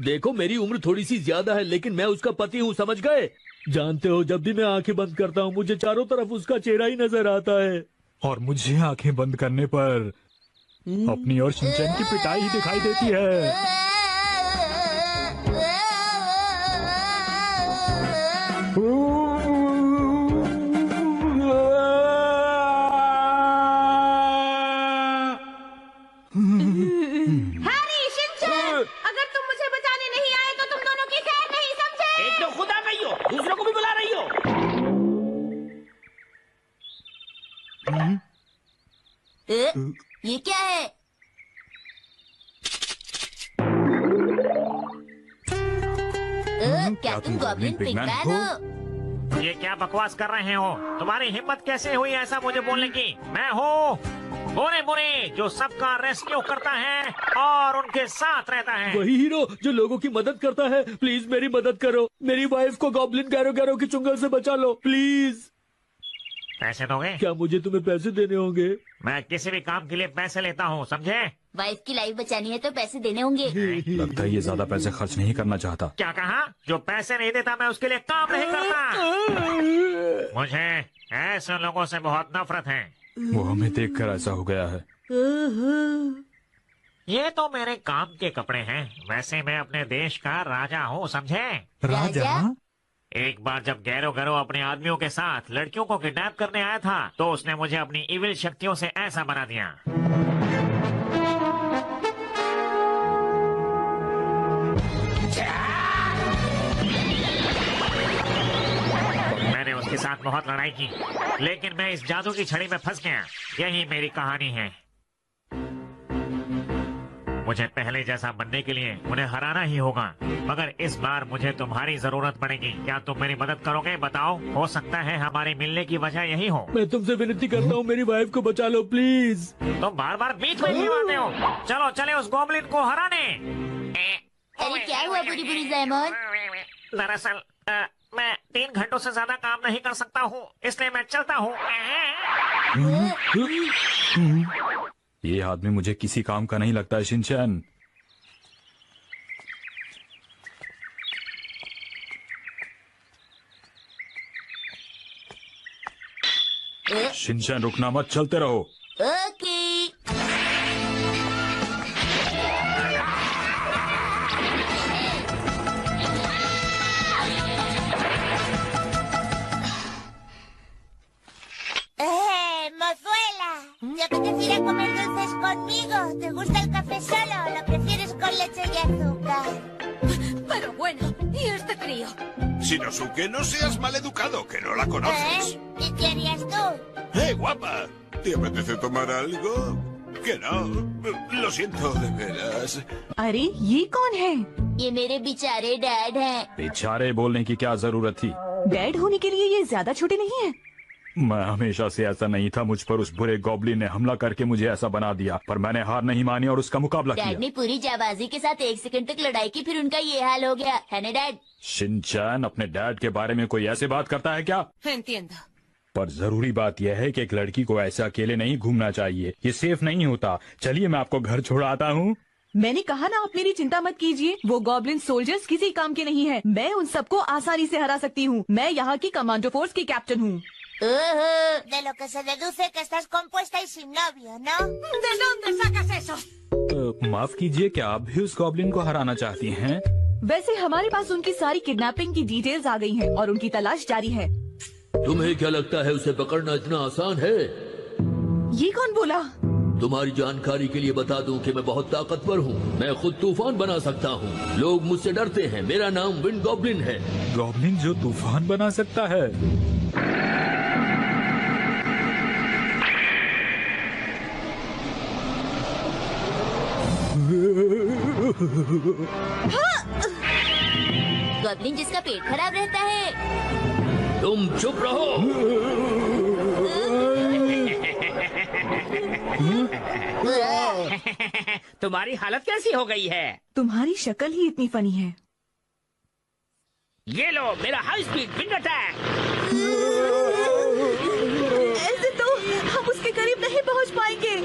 देखो मेरी उम्र थोड़ी सी ज्यादा है, लेकिन मैं उसका पति हूँ, समझ गए? जानते हो, जब भी मैं आंखें बंद करता हूँ मुझे चारों तरफ उसका चेहरा ही नजर आता है। और मुझे आंखें बंद करने पर अपनी और शिनचैन की पिटाई ही दिखाई देती है। हैरी, शिनचैन, अगर तुम मुझे बचाने नहीं आए तो तुम दोनों की खैर नहीं, समझे? एक तो खुद आ गई हो, दूसरों को भी बुला रही हो। ये क्या है? क्या तुम गॉब्लिन पिगमैन हो? ये क्या बकवास कर रहे हो? तुम्हारी हिम्मत कैसे हुई ऐसा मुझे बोलने की? मैं हूँ बुरे बुरे जो सबका रेस्क्यू करता है और उनके साथ रहता है। वही हीरो जो लोगों की मदद करता है। प्लीज मेरी मदद करो, मेरी वाइफ को गॉब्लिन गैरो गैरो की चुंगल से बचा लो प्लीज। पैसे दोगे? क्या मुझे तुम्हें पैसे देने होंगे? मैं किसी भी काम के लिए पैसे लेता हूँ, समझे? वाइफ की लाइफ बचानी है तो पैसे देने होंगे। लगता है ये ज्यादा पैसे खर्च नहीं करना चाहता। क्या कहा? जो पैसे नहीं देता मैं उसके लिए काम नहीं करता। मुझे ऐसे लोगों से बहुत नफरत है। वो हमें देखकर ऐसा हो गया है। ये तो मेरे काम के कपड़े हैं। वैसे मैं अपने देश का राजा हूँ, समझे? राजा? एक बार जब गैरो गैरो अपने आदमियों के साथ लड़कियों को किडनैप करने आया था तो उसने मुझे अपनी इविल शक्तियों से ऐसा बना दिया। मैंने उसके साथ बहुत लड़ाई की, लेकिन मैं इस जादू की छड़ी में फंस गया। यही मेरी कहानी है। मुझे पहले जैसा बनने के लिए उन्हें हराना ही होगा, मगर इस बार मुझे तुम्हारी जरूरत पड़ेगी। क्या तुम मेरी मदद करोगे? बताओ, हो सकता है हमारे मिलने की वजह यही हो। मैं तुमसे विनती करता हूँ, मेरी वाइफ को बचा लो प्लीज। तुम बार बार बीच में क्यों आते हो? चलो चले उस गॉब्लिन को हराने। अरे क्या हुआ बुरी बुरी ज़ैमन? दरअसल मैं 3 घंटों से ज्यादा काम नहीं कर सकता हूँ, इसलिए मैं चलता हूँ। ये आदमी मुझे किसी काम का नहीं लगता है शिनचैन। शिनचैन रुकना मत, चलते रहो। Okay. Mozuela, ¿te apetece ir a comer dulces conmigo? ¿Te gusta el café solo o lo prefieres con leche y azúcar? Pero bueno, ¿y este crío? Shinosuke, no seas maleducado, que no la conoces. ¿Y qué harías tú? Guapa! ¿Te apetece tomar algo? Que no. Lo siento, de veras. अरे ये कौन है? ये मेरे बेचारे dad हैं। बेचारे बोलने की क्या जरूरत थी? डैड होने के लिए ये ज्यादा छोटे नहीं है। मैं हमेशा से ऐसा नहीं था। मुझ पर उस बुरे गॉब्लिन ने हमला करके मुझे ऐसा बना दिया, पर मैंने हार नहीं मानी और उसका मुकाबला किया। डैड ने पूरी जाबाजी के साथ 1 सेकंड तक लड़ाई की, फिर उनका ये हाल हो गया है ना डैड? शिनचैन अपने डैड के बारे में कोई ऐसे बात करता है क्या? Entiendo. पर जरूरी बात यह है कि एक लड़की को ऐसे अकेले नहीं घूमना चाहिए, ये सेफ नहीं होता। चलिए मैं आपको घर छोड़ाता हूँ। मैंने कहा ना, आप मेरी चिंता मत कीजिए। वो गॉब्लिन सोल्जर्स किसी काम के नहीं है। मैं उन सबको आसानी से हरा सकती हूँ। मैं यहाँ की कमांडो फोर्स की कैप्टन हूँ। De lo que se deduce que estás compuesta y sin novio, ¿no? ¿De dónde sacas eso? माफ कीजिए, क्या आप भी उस गॉब्लिन को हराना चाहती हैं? वैसे हमारे पास उनकी सारी किडनैपिंग की डिटेल्स आ गई हैं और उनकी तलाश जारी है। तुम्हें क्या लगता है उसे पकड़ना इतना आसान है? ये कौन बोला? तुम्हारी जानकारी के लिए बता दूं कि मैं बहुत ताकतवर हूँ। मैं खुद तूफान बना सकता हूँ। लोग मुझसे डरते हैं। मेरा नाम विंड गॉब्लिन है। गॉब्लिन जो तूफान बना सकता है? गॉब्लिन जिसका पेट खराब रहता है। तुम चुप रहो। तुम्हारी हालत कैसी हो गई है? तुम्हारी शक्ल ही इतनी फनी है। ये लो मेरा हाई स्पीड विंड अटैक। ऐसे तो हम उसके करीब नहीं पहुंच पाएंगे।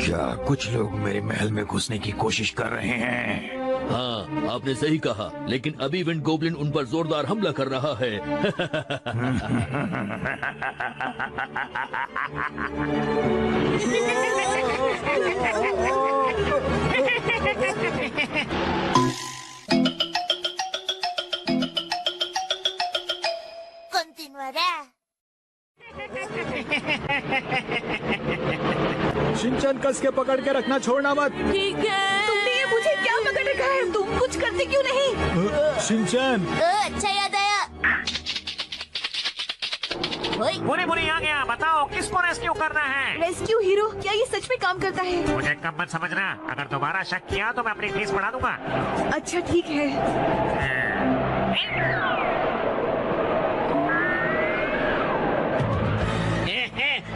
क्या कुछ लोग मेरे महल में घुसने की कोशिश कर रहे हैं? हाँ, आपने सही कहा, लेकिन अभी विंड गोब्लिन उन पर जोरदार हमला कर रहा है। Continuará. शिनचैन कस के पकड़ के रखना, छोड़ना मत। ठीक है। तुमने ये मुझे क्या पकड़ रखा है? तुम कुछ करते क्यों नहीं? शिनचैन। अच्छा याद आया। ओए। पूरी पूरी आ गया। बताओ किसको रेस्क्यू करना है? रेस्क्यू हीरो, क्या ये सच में काम करता है? मुझे कम मत समझना। अगर दोबारा शक किया तो मैं अपनी फीस बढ़ा दूंगा। अच्छा ठीक है।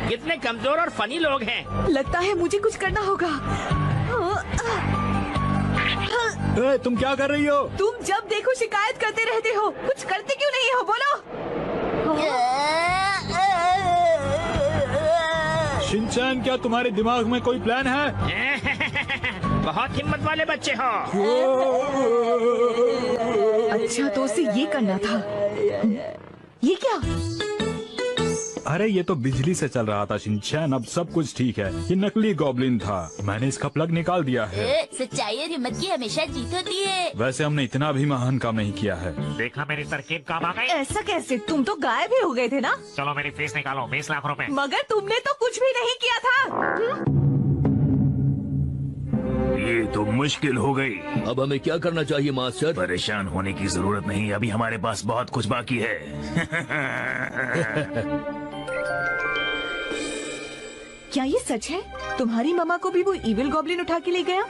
कितने कमजोर और फनी लोग हैं। लगता है मुझे कुछ करना होगा। तुम क्या कर रही हो? तुम जब देखो शिकायत करते रहते हो, कुछ करते क्यों नहीं हो? बोलो। शिनचैन, क्या तुम्हारे दिमाग में कोई प्लान है? बहुत हिम्मत वाले बच्चे हो। अच्छा तो उसे ये करना था। ये क्या? अरे ये तो बिजली से चल रहा था शिनचैन। अब सब कुछ ठीक है। ये नकली गॉब्लिन था, मैंने इसका प्लग निकाल दिया है। सच्चाई और हिम्मत की हमेशा जीत होती है। वैसे हमने इतना भी महान काम नहीं किया है। देखा मेरी तरकीब काम आ गई। ऐसा कैसे? तुम तो गायब ही हो गए थे ना। चलो मेरी फीस निकालो, 20 लाख रुपए। मगर तुमने तो कुछ भी नहीं किया था। ये तो मुश्किल हो गई। अब हमें क्या करना चाहिए मास्टर? परेशान होने की जरूरत नहीं, अभी हमारे पास बहुत कुछ बाकी है। क्या ये सच है? तुम्हारी मामा को भी वो इविल गॉब्लिन उठा के ले गया?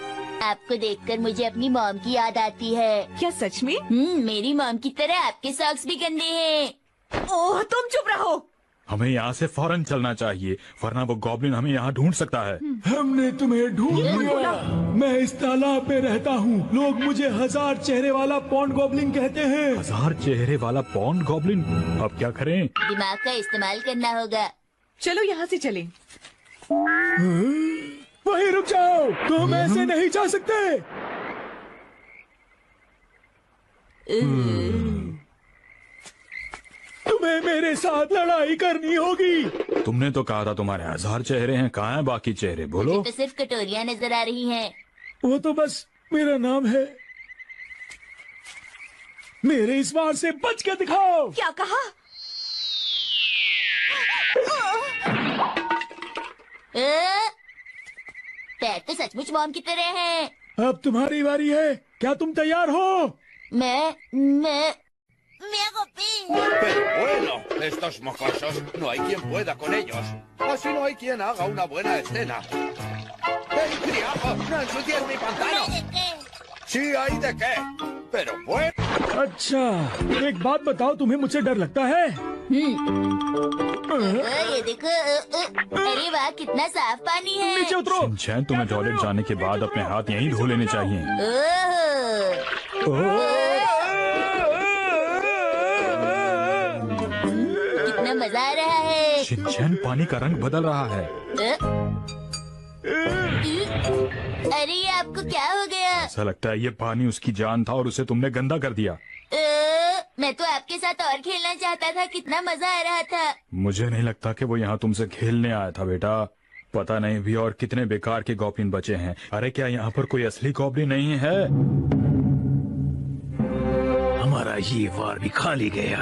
आपको देखकर मुझे अपनी मॉम की याद आती है। क्या सच में? मेरी मॉम की तरह आपके सॉक्स भी गंदे हैं। ओह, तुम चुप रहो। हमें यहाँ से फौरन चलना चाहिए, वरना वो गॉब्लिन हमें यहाँ ढूंढ सकता है। हमने तुम्हें ढूंढ लिया। मैं इस तालाब पे रहता हूँ। लोग मुझे 1000 चेहरे वाला पॉन्ड गॉब्लिन कहते हैं। 1000 चेहरे वाला पॉन्ड गॉब्लिन? अब क्या करें? दिमाग का इस्तेमाल करना होगा। चलो यहाँ से चलें। वहीं रुक जाओ, तुम ऐसे नहीं जा सकते। तुम्हें मेरे साथ लड़ाई करनी होगी। तुमने तो कहा था तुम्हारे 1000 चेहरे हैं, कहाँ हैं बाकी चेहरे? बोलो। मुझे तो सिर्फ कटोरियाँ नजर आ रही हैं। वो तो बस मेरा नाम है। मेरे इस वार से बच के दिखाओ। क्या कहा? पैर तो सचमुच मॉम की तरह हैं। अब तुम्हारी बारी है, क्या तुम तैयार हो? ¡Me hago pi! Pero bueno, estos mocosos, no hay quien pueda con ellos. Así no hay quien haga una buena escena. ¡Ey, criajo! ¡No ensucies mi pantano! ¿De qué? Sí, hay de qué. Pero bueno. अच्छा, एक बात बताओ, तुम्हें मुझसे डर लगता है? ये देखो। अरे वाह, कितना साफ पानी है। नीचे उतरो। शिनचैन, तुम्हें टॉयलेट जाने के बाद अपने हाथ यहीं धो लेने चाहिए। कितना मजा आ रहा है। शिनचैन, पानी का रंग बदल रहा है। अरे ये आपको क्या हो गया? ऐसा लगता है ये पानी उसकी जान था और उसे तुमने गंदा कर दिया। मैं तो आपके साथ और खेलना चाहता था, कितना मजा आ रहा था। मुझे नहीं लगता कि वो यहाँ तुमसे खेलने आया था बेटा। पता नहीं भी और कितने बेकार के गॉब्लिन बचे हैं। अरे क्या यहाँ पर कोई असली गॉब्लिन नहीं है? हमारा ये वार भी खाली गया।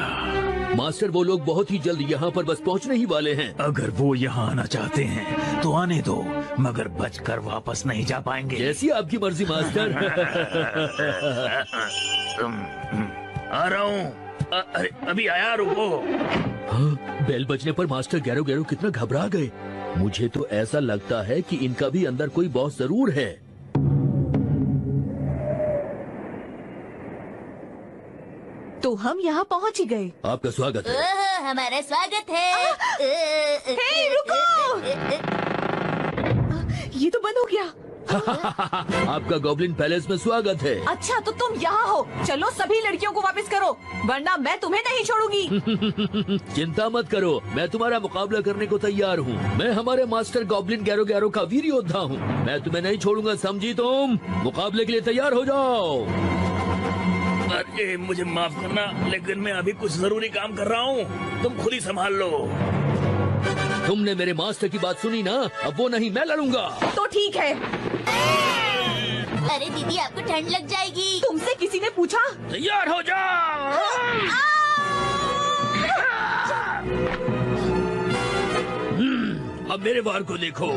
मास्टर, वो लोग बहुत ही जल्द यहाँ पर बस पहुँचने ही वाले हैं। अगर वो यहाँ आना चाहते हैं तो आने दो, मगर बचकर वापस नहीं जा पाएंगे। जैसी आपकी मर्जी मास्टर। आ रहा हूँ। अरे अभी आया, रुको। हाँ, बेल बजने पर मास्टर गैरो गैरो कितना घबरा गए। मुझे तो ऐसा लगता है कि इनका भी अंदर कोई बॉस जरूर है। तो हम यहाँ पहुँच ही गए। आपका स्वागत है। हमारा स्वागत है। हे, रुको। ये तो बंद हो गया। आपका गॉब्लिन पैलेस में स्वागत है। अच्छा तो तुम यहाँ हो। चलो सभी लड़कियों को वापस करो, वरना मैं तुम्हें नहीं छोड़ूंगी। चिंता मत करो, मैं तुम्हारा मुकाबला करने को तैयार हूँ। मैं हमारे मास्टर गॉब्लिन गैरो गैरो का वीर योद्धा हूँ। मैं तुम्हें नहीं छोड़ूंगा, समझी तुम? मुकाबले के लिए तैयार हो जाओ। अरे मुझे माफ करना, लेकिन मैं अभी कुछ जरूरी काम कर रहा हूँ, तुम खुद ही संभाल लो। तुमने मेरे मास्टर की बात सुनी ना, अब वो नहीं, मैं लड़ूंगा। तो ठीक है। अरे दीदी, आपको ठंड लग जाएगी। तुमसे किसी ने पूछा? तैयार हो जाओ। अब मेरे वार को देखो।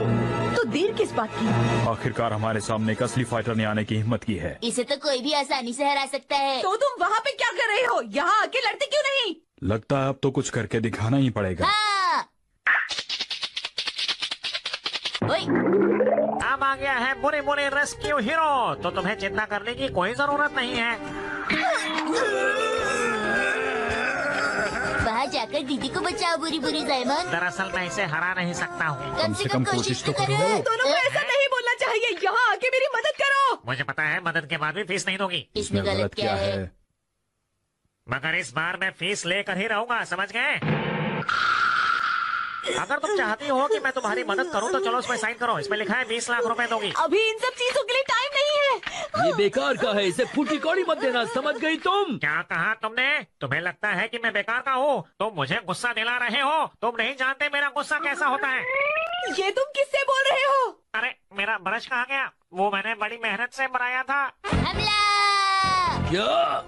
तो देर किस बात की? आखिरकार हमारे सामने एक असली फाइटर ने आने की हिम्मत की है। इसे तो कोई भी आसानी से हरा सकता है। तो तुम वहाँ पे क्या कर रहे हो? यहाँ आके लड़ते क्यों नहीं? लगता है अब तो कुछ करके दिखाना ही पड़ेगा। हाँ। ओए, अब आ गया है बुरे बुरे रेस्क्यू हीरो, तो तुम्हें चिंता करने की कोई जरूरत नहीं है। वहाँ जाकर दीदी को बचाओ बुरी बुरी जायमन। दरअसल मैं इसे हरा नहीं सकता हूँ। कम से कम कोशिश तो करो। दोनों को ऐसा नहीं बोलना चाहिए। यहाँ आके मेरी मदद करो। मुझे पता है मदद के बाद भी फीस नहीं दूंगी। इसमें गलत क्या है? मगर इस बार मैं फीस लेकर ही रहूंगा, समझ गए? अगर तुम चाहती हो कि मैं तुम्हारी मदद करूं तो चलो इसमें साइन करो। इसमें लिखा है 20 लाख रुपए दोगी। अभी इन सब चीजों के लिए टाइम नहीं है। ये बेकार का है, इसे फूटी कौड़ी मत देना, समझ गई तुम? क्या कहा तुमने? तुम्हें लगता है कि मैं बेकार का हूँ? तुम मुझे गुस्सा दिला रहे हो। तुम नहीं जानते मेरा गुस्सा कैसा होता है। ये तुम किससे बोल रहे हो? अरे मेरा ब्रश कहाँ गया? वो मैंने बड़ी मेहनत से बनाया था। हमला! क्या?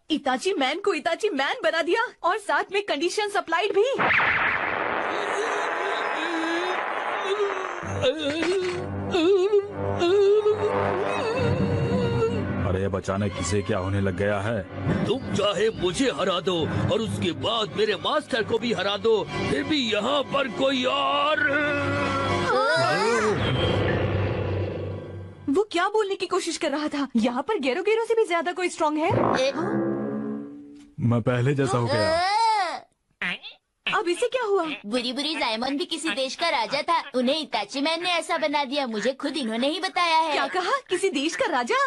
इताची मैन को इताची मैन बना दिया और साथ में कंडीशन अप्लाइड भी। अरे अब अचानक किसे क्या होने लग गया है? तुम चाहे मुझे हरा दो और उसके बाद मेरे मास्टर को भी हरा दो, फिर भी यहाँ पर कोई और। वो क्या बोलने की कोशिश कर रहा था? यहाँ पर गेरो गेरो से भी ज्यादा कोई स्ट्रांग है? मैं पहले जैसा हो गया। अब इसे क्या हुआ? बुरी बुरी जायमन भी किसी देश का राजा था, उन्हें इताची मैन ने ऐसा बना दिया। मुझे खुद इन्होंने ही बताया है। क्या कहा? किसी देश का राजा?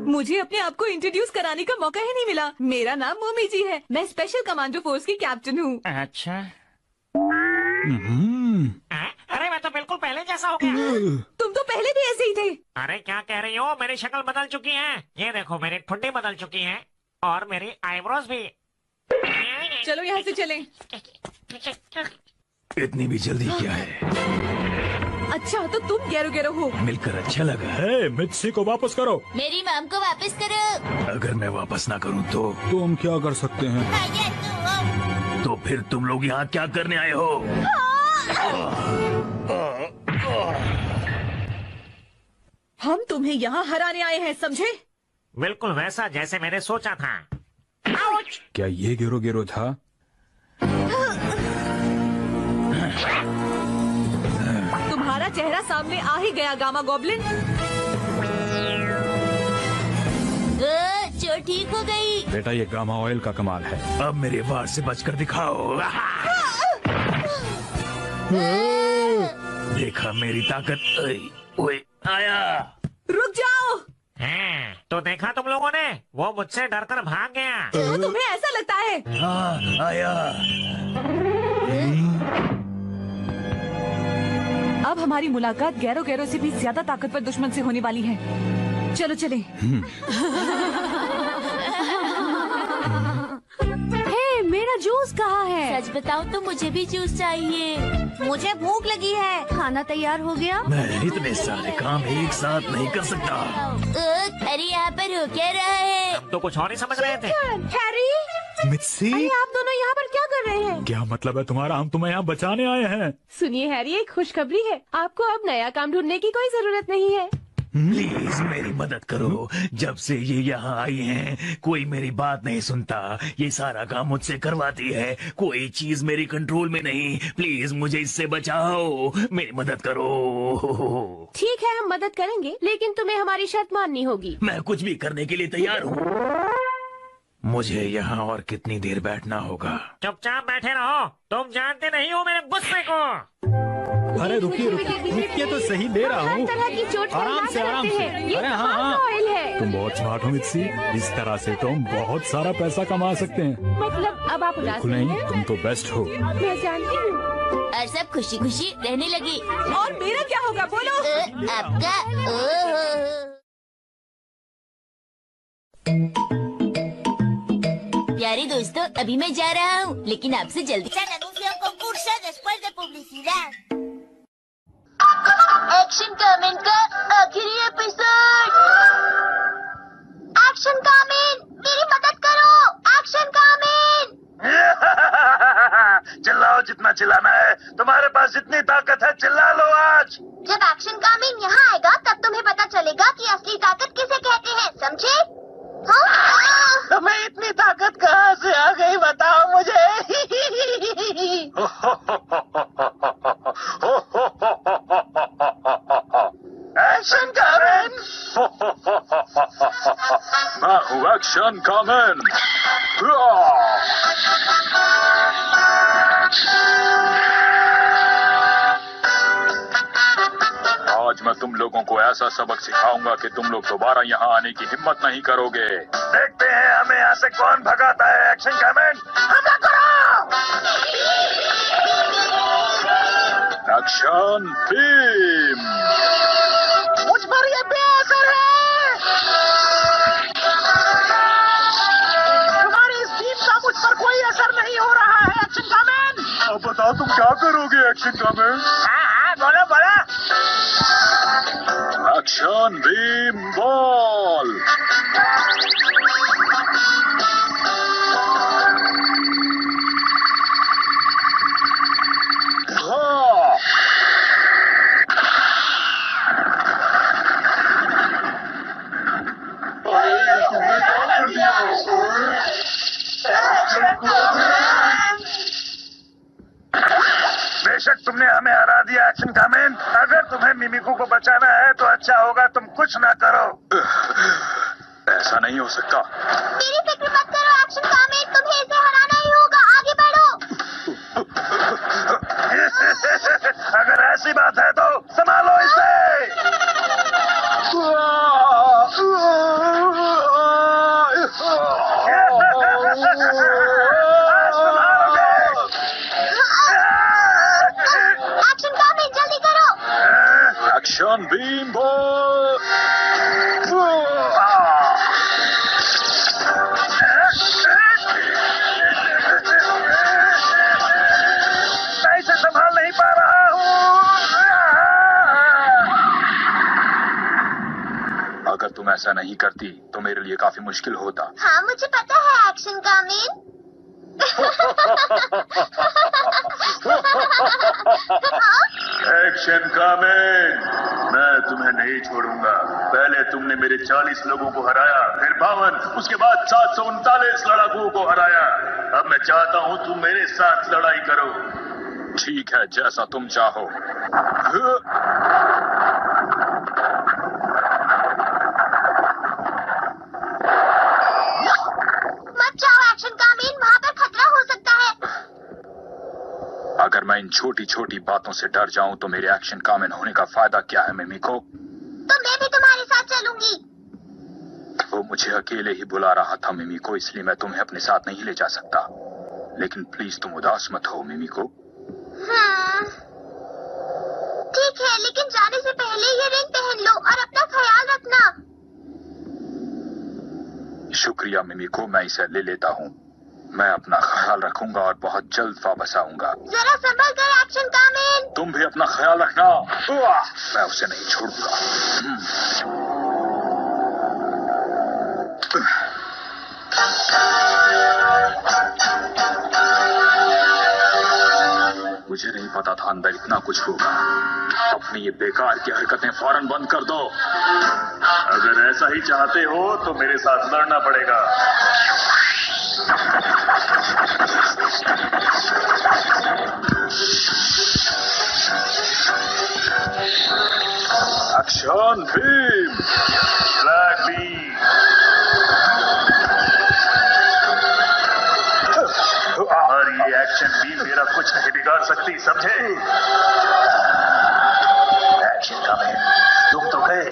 मुझे अपने आप को इंट्रोड्यूस कराने का मौका ही नहीं मिला। मेरा नाम मोमी जी है, मैं स्पेशल कमांडो फोर्स की कैप्टन हूँ। अच्छा। अरे मैं तो बिल्कुल पहले जैसा हो गया। तुम तो पहले भी ऐसे ही थे। अरे क्या कह रही हो? मेरी शक्ल बदल चुकी है। ये देखो मेरी ठुड्डी बदल चुकी है और मेरी आईब्रोज भी। चलो यहाँ से चलें। इतनी भी जल्दी क्या है? अच्छा तो तुम गेरो गेरो हो। मिलकर अच्छा लगा है। मित्सी को वापस करो। मेरी माम को वापस करो। अगर मैं वापस ना करूं तो हम क्या कर सकते हैं? तो फिर तुम लोग यहाँ क्या करने आए हो? हम तुम्हें यहाँ हराने आए हैं, समझे? बिल्कुल वैसा जैसे मैंने सोचा था। क्या ये गेरो गेरो था? तुम्हारा चेहरा सामने आ ही गया गामा गॉब्लिन। चोट ठीक हो गई। बेटा ये गामा ऑयल का कमाल है। अब मेरे वार से बचकर दिखाओ। देखा मेरी ताकत? ओए आया। रुक जाओ। तो देखा तुम लोगों ने? वो मुझसे डरकर भाग गया। तुम्हें ऐसा लगता है? हाँ आया। अब हमारी मुलाकात गैरो गैरो से भी ज्यादा ताकतवर दुश्मन से होने वाली है। चलो चले। हे, मेरा जूस कहाँ है? सच बताऊं तो मुझे भी जूस चाहिए। मुझे भूख लगी है। खाना तैयार हो गया? मैं इतने सारे काम एक साथ नहीं कर सकता। अरे यहाँ पर हो क्या रहा है? हम तो कुछ और ही समझ रहे थे। हैरी, मित्सी, अरे आप दोनों यहाँ पर क्या कर रहे हैं? क्या मतलब है तुम्हारा? हम तुम्हें यहाँ बचाने आए हैं। सुनिए हैरी, एक खुशखबरी है। आपको अब नया काम ढूंढने की कोई जरूरत नहीं है। प्लीज मेरी मदद करो। जब से ये यहाँ आई हैं, कोई मेरी बात नहीं सुनता। ये सारा काम मुझसे करवाती है। कोई चीज मेरी कंट्रोल में नहीं। प्लीज मुझे इससे बचाओ। मेरी मदद करो। ठीक है, हम मदद करेंगे, लेकिन तुम्हें हमारी शर्त माननी होगी। मैं कुछ भी करने के लिए तैयार हूँ। मुझे यहाँ और कितनी देर बैठना होगा? चुपचाप बैठे रहो। तुम जानते नहीं हो मेरे गुस्से को। अरे रुकिए रुकिए तो सही, दे रहा हूँ। आराम से आराम से। अरे हाँ, तुम बहुत स्मार्ट हो मित्सी। इस तरह से तुम बहुत सारा पैसा कमा सकते हैं। मतलब अब आप उदास नहीं, हैं? तुम तो बेस्ट हो। मैं जानती हूँ। और सब खुशी खुशी रहने लगी। और मेरा क्या होगा बोलो? आपका प्यारे दोस्तों, अभी मैं जा रहा हूँ, लेकिन आपसे जल्दी। Anuncio un concurso después de publicidad. Action comment का आखिरी एपिसोड। एक्शन कमेंट, मेरी मदद करो। Action comment. चिल्लाओ जितना चिल्लाना है। तुम्हारे पास जितनी ताकत है चिल्ला लो आज। जब एक्शन कामिन यहाँ आएगा तब तुम्हें पता चलेगा कि असली ताकत किसे कहते हैं, समझे? हाँ? तुम्हें इतनी ताकत कहाँ से आ गई बताओ मुझे। एक्शन कामिन। मैं हूँ एक्शन कामिन। आज मैं तुम लोगों को ऐसा सबक सिखाऊंगा कि तुम लोग दोबारा यहाँ आने की हिम्मत नहीं करोगे। देखते हैं हमें यहाँ से कौन भगाता है। एक्शन कामिन, हमला करो। Action beam. मुझ पर ये बेअसर है। तुम्हारी इस बीम का मुझ पर कोई असर नहीं हो रहा है एक्शन कामिन। अब बताओ तुम क्या करोगे एक्शन कामिन? हाँ, बोलो बोलो। Action beam ball. बेशक तुमने हमें हरा दिया एक्शन कामिन। अगर तुम्हें मिमिको को बचाना है तो अच्छा होगा तुम कुछ ना करो। ऐसा नहीं हो सकता। मेरी फिक्र मत करो एक्शन कामिन, तुम्हें इसे हराना ही होगा, आगे बढ़ो। अगर ऐसी बात है तो संभालो इसे। एक्शन कामिन जल्दी करो। Action beam ball. मैं इसे संभाल नहीं पा रहा हूँ। अगर तुम ऐसा नहीं करती तो मेरे लिए काफी मुश्किल होता। हाँ मुझे पता है एक्शन कामिन। एक्शन कामिन, मैं तुम्हें नहीं छोड़ूंगा। पहले तुमने मेरे 40 लोगों को हराया, फिर 52, उसके बाद 739 लड़ाकुओं को हराया। अब मैं चाहता हूँ तुम मेरे साथ लड़ाई करो। ठीक है, जैसा तुम चाहो। मत जाओ एक्शन कामिन, वहाँ पर खतरा हो सकता है। अगर मैं इन छोटी छोटी बातों से डर जाऊं तो मेरे एक्शन कामिन होने का फायदा क्या है मिमिको? तो मैं भी तुम्हारे साथ चलूंगी। वो मुझे अकेले ही बुला रहा था मिमिको, इसलिए मैं तुम्हें अपने साथ नहीं ले जा सकता। लेकिन प्लीज तुम उदास मत हो मिमिको। हाँ। ठीक है, लेकिन जाने से पहले ये रिंग पहन लो और अपना ख्याल रखना। शुक्रिया मिमिको, मैं इसे ले लेता हूँ। मैं अपना ख्याल रखूंगा और बहुत जल्द वापस आऊंगा। जरा संभल कर एक्शन कामिन। तुम भी अपना ख्याल रखना। मैं उसे नहीं छोड़ूंगा। मुझे नहीं पता था अंदर इतना कुछ होगा। अपनी ये बेकार की हरकतें फौरन बंद कर दो। अगर ऐसा ही चाहते हो तो मेरे साथ लड़ना पड़ेगा। Action beam, black beam. और ये एक्शन बीम मेरा कुछ नहीं बिगाड़ सकती, समझे? एक्शन कामिन, तुम तो गए।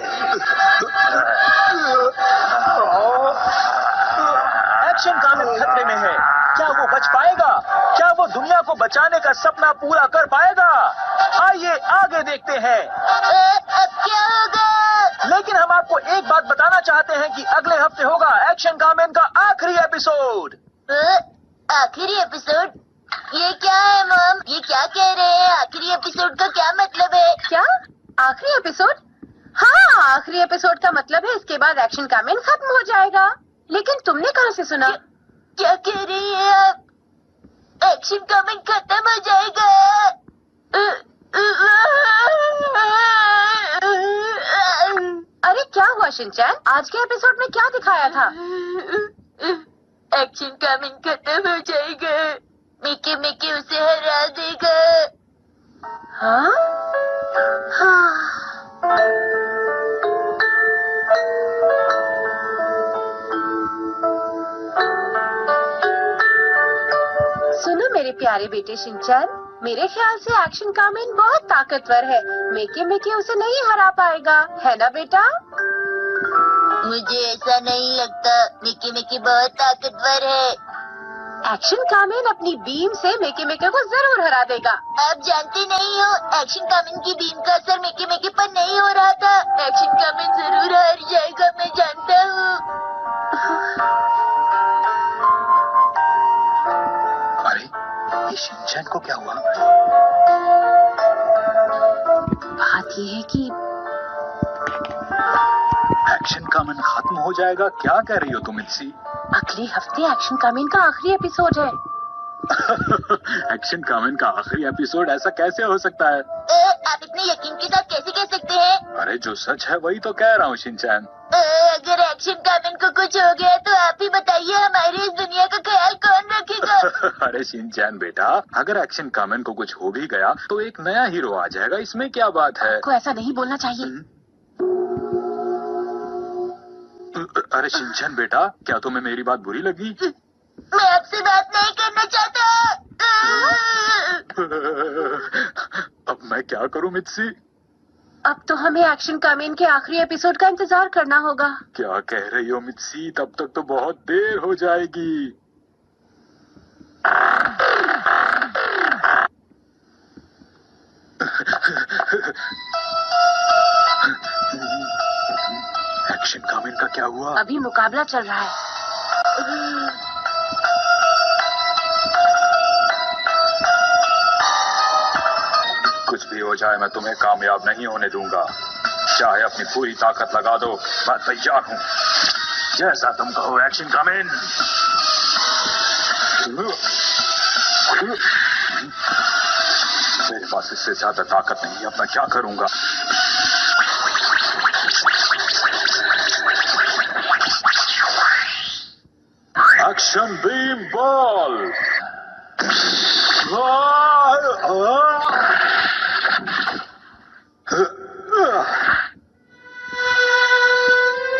एक्शन कामिन खतरे में है। क्या वो बच पाएगा? क्या वो दुनिया को बचाने का सपना पूरा कर पाएगा? आइए आगे देखते हैं। अब क्या होगा? लेकिन हम आपको एक बात बताना चाहते हैं कि अगले हफ्ते होगा एक्शन कामिन का आखिरी एपिसोड। आखिरी एपिसोड? ये क्या है मॉम? ये क्या कह रहे हैं? आखिरी एपिसोड का क्या मतलब है? क्या आखिरी एपिसोड? हाँ, आखिरी एपिसोड का मतलब है इसके बाद एक्शन कामिन खत्म हो जाएगा। लेकिन तुमने कहाँ से सुना? क्या कह रही है आप? एक्शन कामिन खत्म हो जाएगा? अरे क्या हुआ शिनचैन? आज के एपिसोड में क्या दिखाया था? एक्शन कमिंग खत्म हो जाएगा। मिकी मिकी उसे हरा देगा। हाँ? सुनो मेरे प्यारे बेटे शिनचैन, मेरे ख्याल से एक्शन कामिन बहुत ताकतवर है। मिकी मिकी उसे नहीं हरा पाएगा, है ना बेटा? मुझे ऐसा नहीं लगता। मिकी मिकी बहुत ताकतवर है। एक्शन कामिन अपनी बीम से मिकी मिकी को जरूर हरा देगा। आप जानते नहीं हो, एक्शन कामिन की बीम का असर मिकी मिकी पर नहीं हो रहा था। एक्शन कामिन जरूर हार जाएगा, मैं जानता हूँ। अरे ये शिनचैन को क्या हुआ? बात ये है कि एक्शन कामिन खत्म हो जाएगा? क्या कह रही हो तुम इत्सी? अगले हफ्ते एक्शन कामिन का आखिरी एपिसोड है। एक्शन कामिन का आखिरी एपिसोड? ऐसा कैसे हो सकता है? आप इतने यकीन के साथ कैसे कह सकते हैं? अरे जो सच है वही तो कह रहा हूँ शिनचैन। अगर एक्शन कामिन को कुछ हो गया तो आप ही बताइए, हमारी इस दुनिया का ख्याल कौन रखेगा? अरे शिनचैन बेटा, अगर एक्शन कामिन को कुछ हो भी गया तो एक नया हीरो आ जाएगा, इसमें क्या बात है? को ऐसा नहीं बोलना चाहिए। अरे शिनचैन बेटा, क्या तुम्हें मेरी बात बुरी लगी? मैं आपसे बात नहीं करना चाहता। अब मैं क्या करूं मित्सी? अब तो हमें एक्शन कामिन के आखिरी एपिसोड का इंतजार करना होगा। क्या कह रही हो मित्सी? तब तक तो बहुत देर हो जाएगी। एक्शन कामिन का क्या हुआ? अभी मुकाबला चल रहा है। कुछ भी हो जाए मैं तुम्हें कामयाब नहीं होने दूंगा। चाहे अपनी पूरी ताकत लगा दो, मैं तैयार हूँ। जैसा तुम कहो एक्शन कामिन। मेरे पास इससे ज्यादा ताकत नहीं, अब मैं क्या करूंगा? Action beam ball.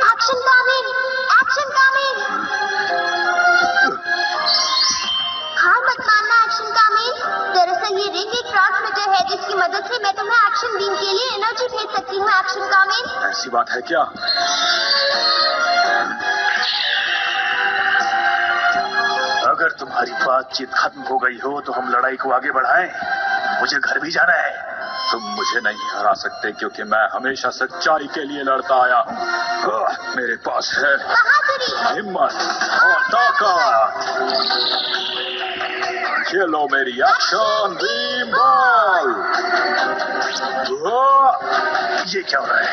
Action Kamen, Action Kamen. हार मत मानना एक्शन कामिन। दरअसल ये रिंग एक ट्रांसमीटर है जिसकी मदद से मैं तुम्हें एक्शन बीम के लिए एनर्जी भेज सकती हूँ एक्शन कामिन। ऐसी बात है क्या? अगर तुम्हारी बातचीत खत्म हो गई हो तो हम लड़ाई को आगे बढ़ाएं। मुझे घर भी जाना है। तुम मुझे नहीं हरा सकते क्योंकि मैं हमेशा सच्चाई के लिए लड़ता आया हूँ। मेरे पास है हिम्मत और ताकत। खेलो मेरी एक्शन बीम बॉल। ये क्या हो रहा है?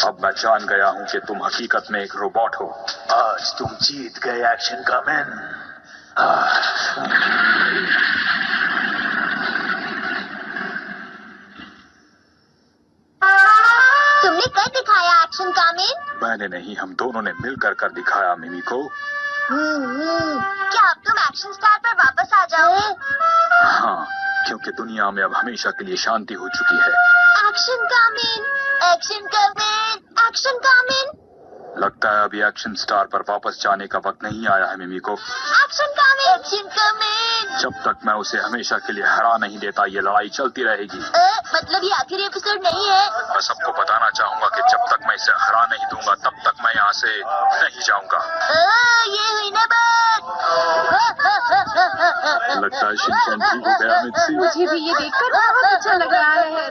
अब मैं जान गया हूं कि तुम हकीकत में एक रोबोट हो। आज तुम जीत गए एक्शन कामिन। तुमने कर दिखाया एक्शन कामिन। मैंने नहीं, हम दोनों ने मिलकर कर दिखाया मिमी को। क्या अब तुम एक्शन स्टार पर वापस आ जाओगे? हाँ, क्योंकि दुनिया में अब हमेशा के लिए शांति हो चुकी है। Action Kamen, Action Kamen, Action Kamen. लगता है अभी एक्शन स्टार पर वापस जाने का वक्त नहीं आया है मिमी को। Action Kamen, Action Kamen. जब तक मैं उसे हमेशा के लिए हरा नहीं देता ये लड़ाई चलती रहेगी। मतलब ये आखिरी एपिसोड नहीं है? मैं सबको बताना चाहूंगा कि जब तक मैं इसे हरा नहीं दूंगा तब तक मैं यहाँ से नहीं जाऊंगा। ये हुई ना बात। लगता है शिनचैन ठीक हो गया मित्सी। मुझे भी ये देखकर बहुत अच्छा लग रहा है।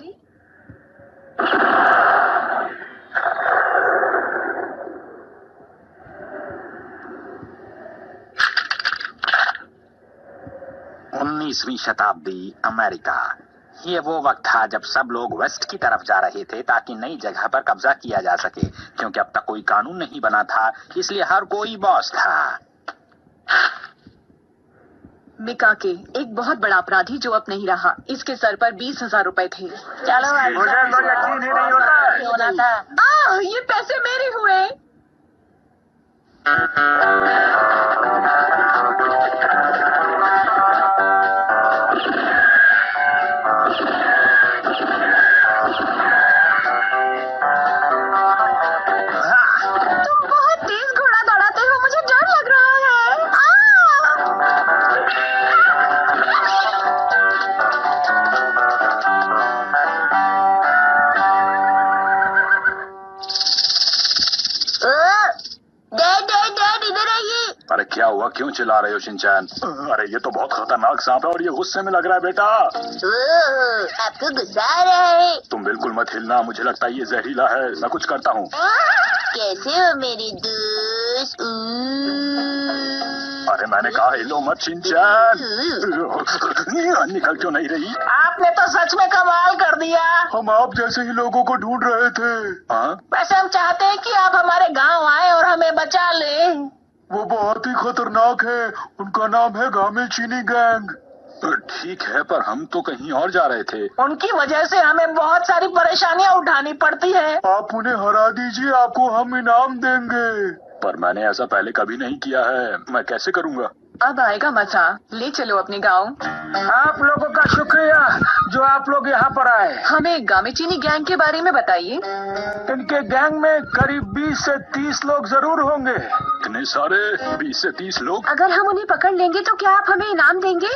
उन्नीसवीं शताब्दी अमेरिका। ये वो वक्त था जब सब लोग वेस्ट की तरफ जा रहे थे ताकि नई जगह पर कब्जा किया जा सके, क्योंकि अब तक कोई कानून नहीं बना था, इसलिए हर कोई बॉस था। मिकाके, एक बहुत बड़ा अपराधी जो अब नहीं रहा, इसके सर पर 20,000 रुपए थे। चलो भाई, मुझे तो यकीन ही नहीं होता। ये पैसे मेरे हुए। तुम बहुत तेज घोड़ा दौड़ाते हो, मुझे डर लग रहा है। डैड इधर आइए। अरे क्या हुआ, क्यों चिल्ला रहे हो शिनचैन? अरे ये तो बहुत खतरनाक सांप है और ये गुस्से में लग रहा है बेटा। आपको गुस्सा आ रहा है? तुम बिल्कुल मत हिलना, मुझे लगता है ये जहरीला है। मैं कुछ करता हूँ। कैसे हो मेरी दोस्त? अरे मैंने कहा हिलो मत शिनचैन। निकल क्यों नहीं रही? आपने तो सच में कमाल कर दिया। हम आप जैसे ही लोगों को ढूंढ रहे थे। वैसे हम चाहते हैं कि आप हमारे गांव आए और हमें बचा लें। वो बहुत ही खतरनाक है, उनका नाम है गामे चीनी गैंग। ठीक है, पर हम तो कहीं और जा रहे थे। उनकी वजह से हमें बहुत सारी परेशानियां उठानी पड़ती है। आप उन्हें हरा दीजिए, आपको हम इनाम देंगे। पर मैंने ऐसा पहले कभी नहीं किया है, मैं कैसे करूँगा? अब आएगा मजा, ले चलो अपने गांव। आप लोगों का शुक्रिया जो आप लोग यहाँ पर आए। हमें गामेचीनी गैंग के बारे में बताइए। इनके गैंग में करीब 20 से 30 लोग जरूर होंगे। इतने सारे? 20 से 30 लोग? अगर हम उन्हें पकड़ लेंगे तो क्या आप हमें इनाम देंगे?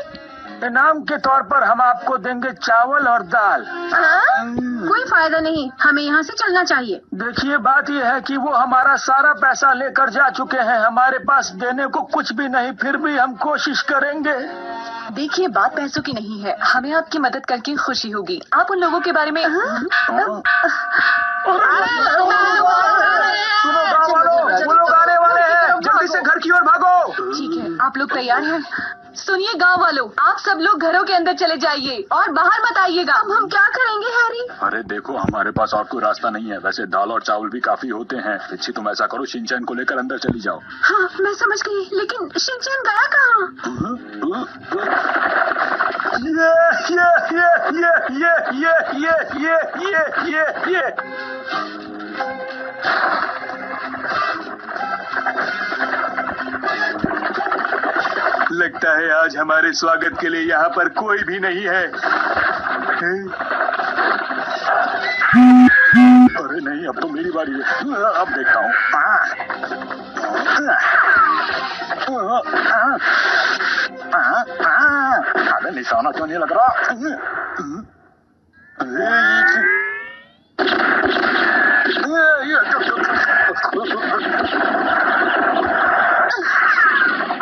इनाम के तौर पर हम आपको देंगे चावल और दाल। कोई फायदा नहीं, हमें यहाँ से चलना चाहिए। देखिए, बात यह है कि वो हमारा सारा पैसा लेकर जा चुके हैं, हमारे पास देने को कुछ भी नहीं, फिर भी हम कोशिश करेंगे। देखिए, बात पैसों की नहीं है, हमें आपकी मदद करके खुशी होगी। आप उन लोगों के बारे में सुनो गाँव वालों, वो लोग आने वाले हैं, जल्दी से घर की ओर भागो। ठीक है, आप लोग तैयार हैं? सुनिए गांव वालों, आप सब लोग घरों के अंदर चले जाइए और बाहर मत आइएगा। अब हम क्या करेंगे हैरी? अरे देखो, हमारे पास और कोई रास्ता नहीं है। वैसे दाल और चावल भी काफी होते हैं। पिच्छी, तुम ऐसा करो, शिनचैन को लेकर अंदर चली जाओ। हाँ, मैं समझ गई, लेकिन शिनचैन गया कहाँ? ये लगता है आज हमारे स्वागत के लिए यहाँ पर कोई भी नहीं है। अरे नहीं, अब तो मेरी बारी है, अब देखता हूँ। अरे निशाना क्यों नहीं लग रहा?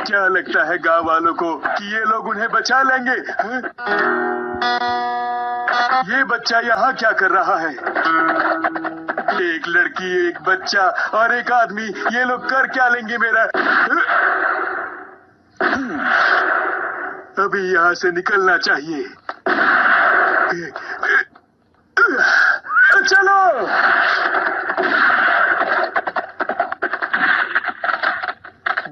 क्या लगता है गांव वालों को कि ये लोग उन्हें बचा लेंगे? ये बच्चा यहाँ क्या कर रहा है? एक लड़की, एक बच्चा और एक आदमी, ये लोग कर क्या लेंगे मेरा? अभी यहाँ से निकलना चाहिए। चलो।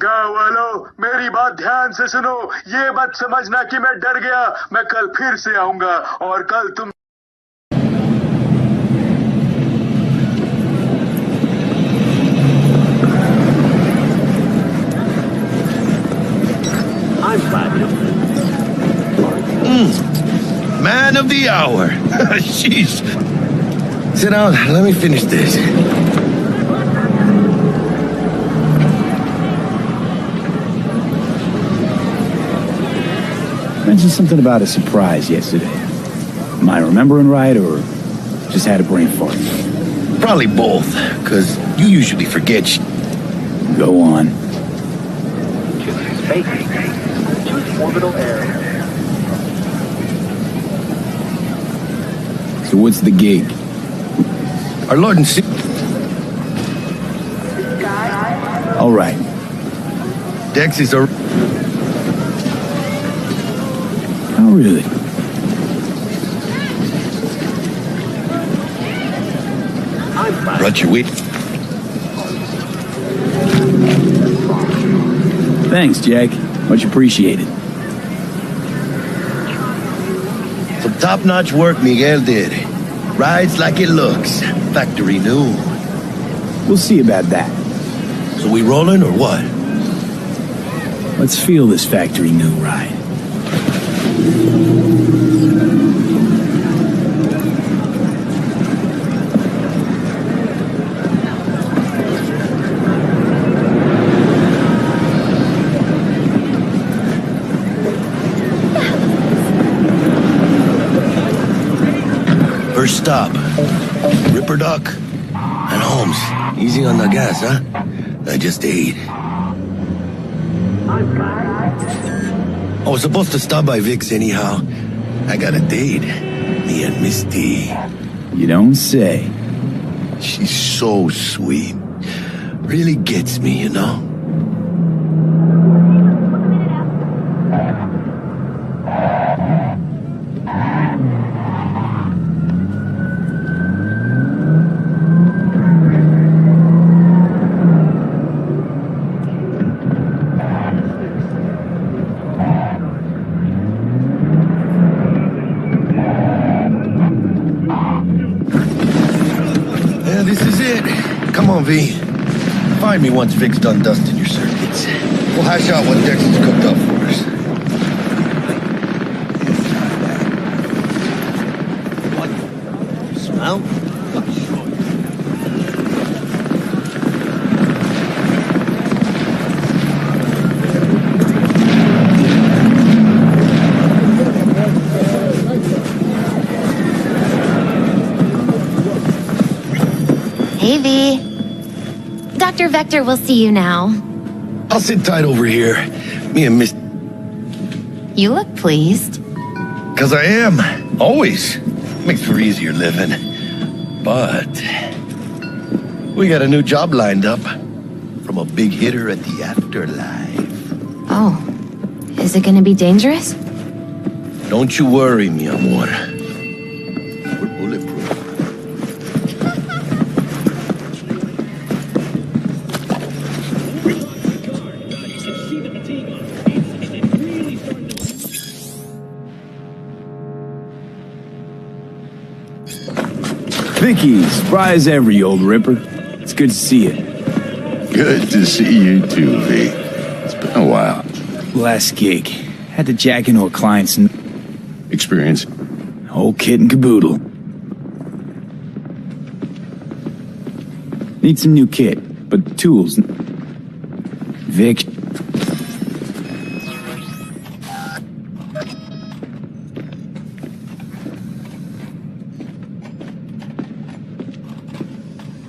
गाँव वालों, मेरी बात ध्यान से सुनो। ये मत समझना कि मैं डर गया। मैं कल फिर से आऊंगा और कल तुम Man of the hour. Jeez. Sit down. Let me finish this. Mentioned something about a surprise yesterday. Am I remembering right, or just had a brain fart? Probably both, because you usually forget Go on. Orbital air. So what's the gig? Our Lord and Savior. All right. Dex is a... Oh, really? Got your wheat. Thanks, Jack. Much appreciated. Some top-notch work Miguel did. Rides like it looks. Factory new. We'll see about that. So we rolling or what? Let's feel this factory new ride. First stop. Ripper Duck. And Holmes. Easy on the gas, huh? I just ate. I was supposed to stop by Vic's anyhow. I got a date. Me and Misty. You don't say. She's so sweet. Really gets me, you know? V. Find me once Vic's done dusting your circuits. We'll hash out what Dex has cooked up for us. What? Smell? Hey, V. Dr. Vector will see you now. I'll sit tight over here. Me and Miss... You look pleased. 'Cause I am. Always. Makes for easier living. But... we got a new job lined up. From a big hitter at the afterlife. Oh. Is it gonna be dangerous? Don't you worry, mi amor. We're bulletproof. Vicky, surprise every old ripper. It's good to see you. Good to see you too, V. It's been a while. Last gig. Had to jack into a client's... Experience? Whole kit and caboodle. Need some new kit, but tools... Vic...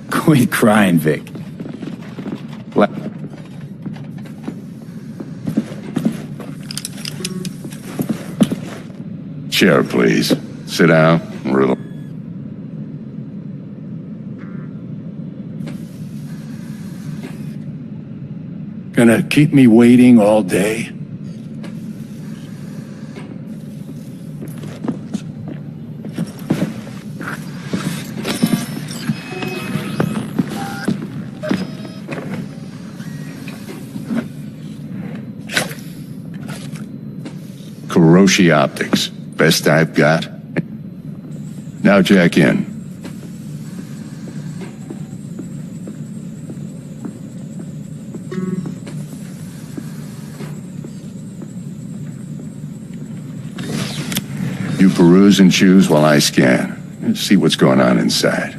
Quit crying, Vic. What? Chair, please. Sit down and relax. Gonna keep me waiting all day? Kuroshi Optics. Best I've got. Now jack in. You peruse and choose while I scan. See what's going on inside.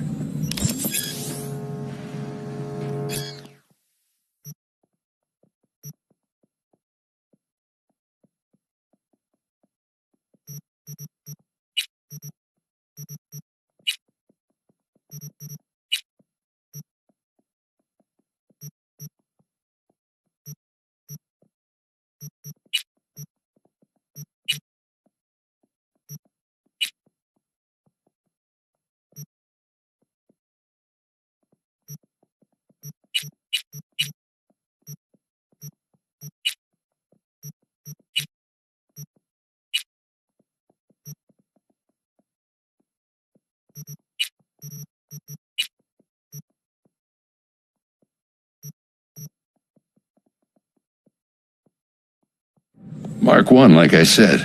Mark 1, like I said.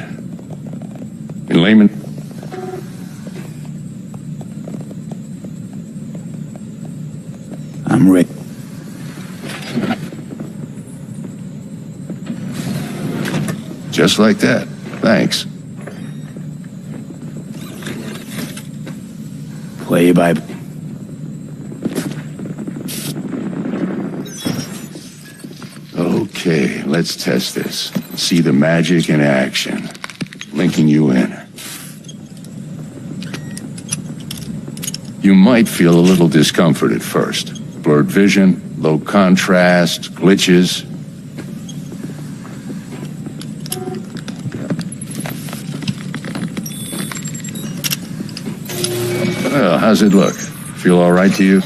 In layman... I'm ready. Just like that. Thanks. Play by... Okay, let's test this. See the magic in action. Linking you in. You might feel a little discomfort at first. Blurred vision, low contrast, glitches. Well, how's it look? Feel all right to you?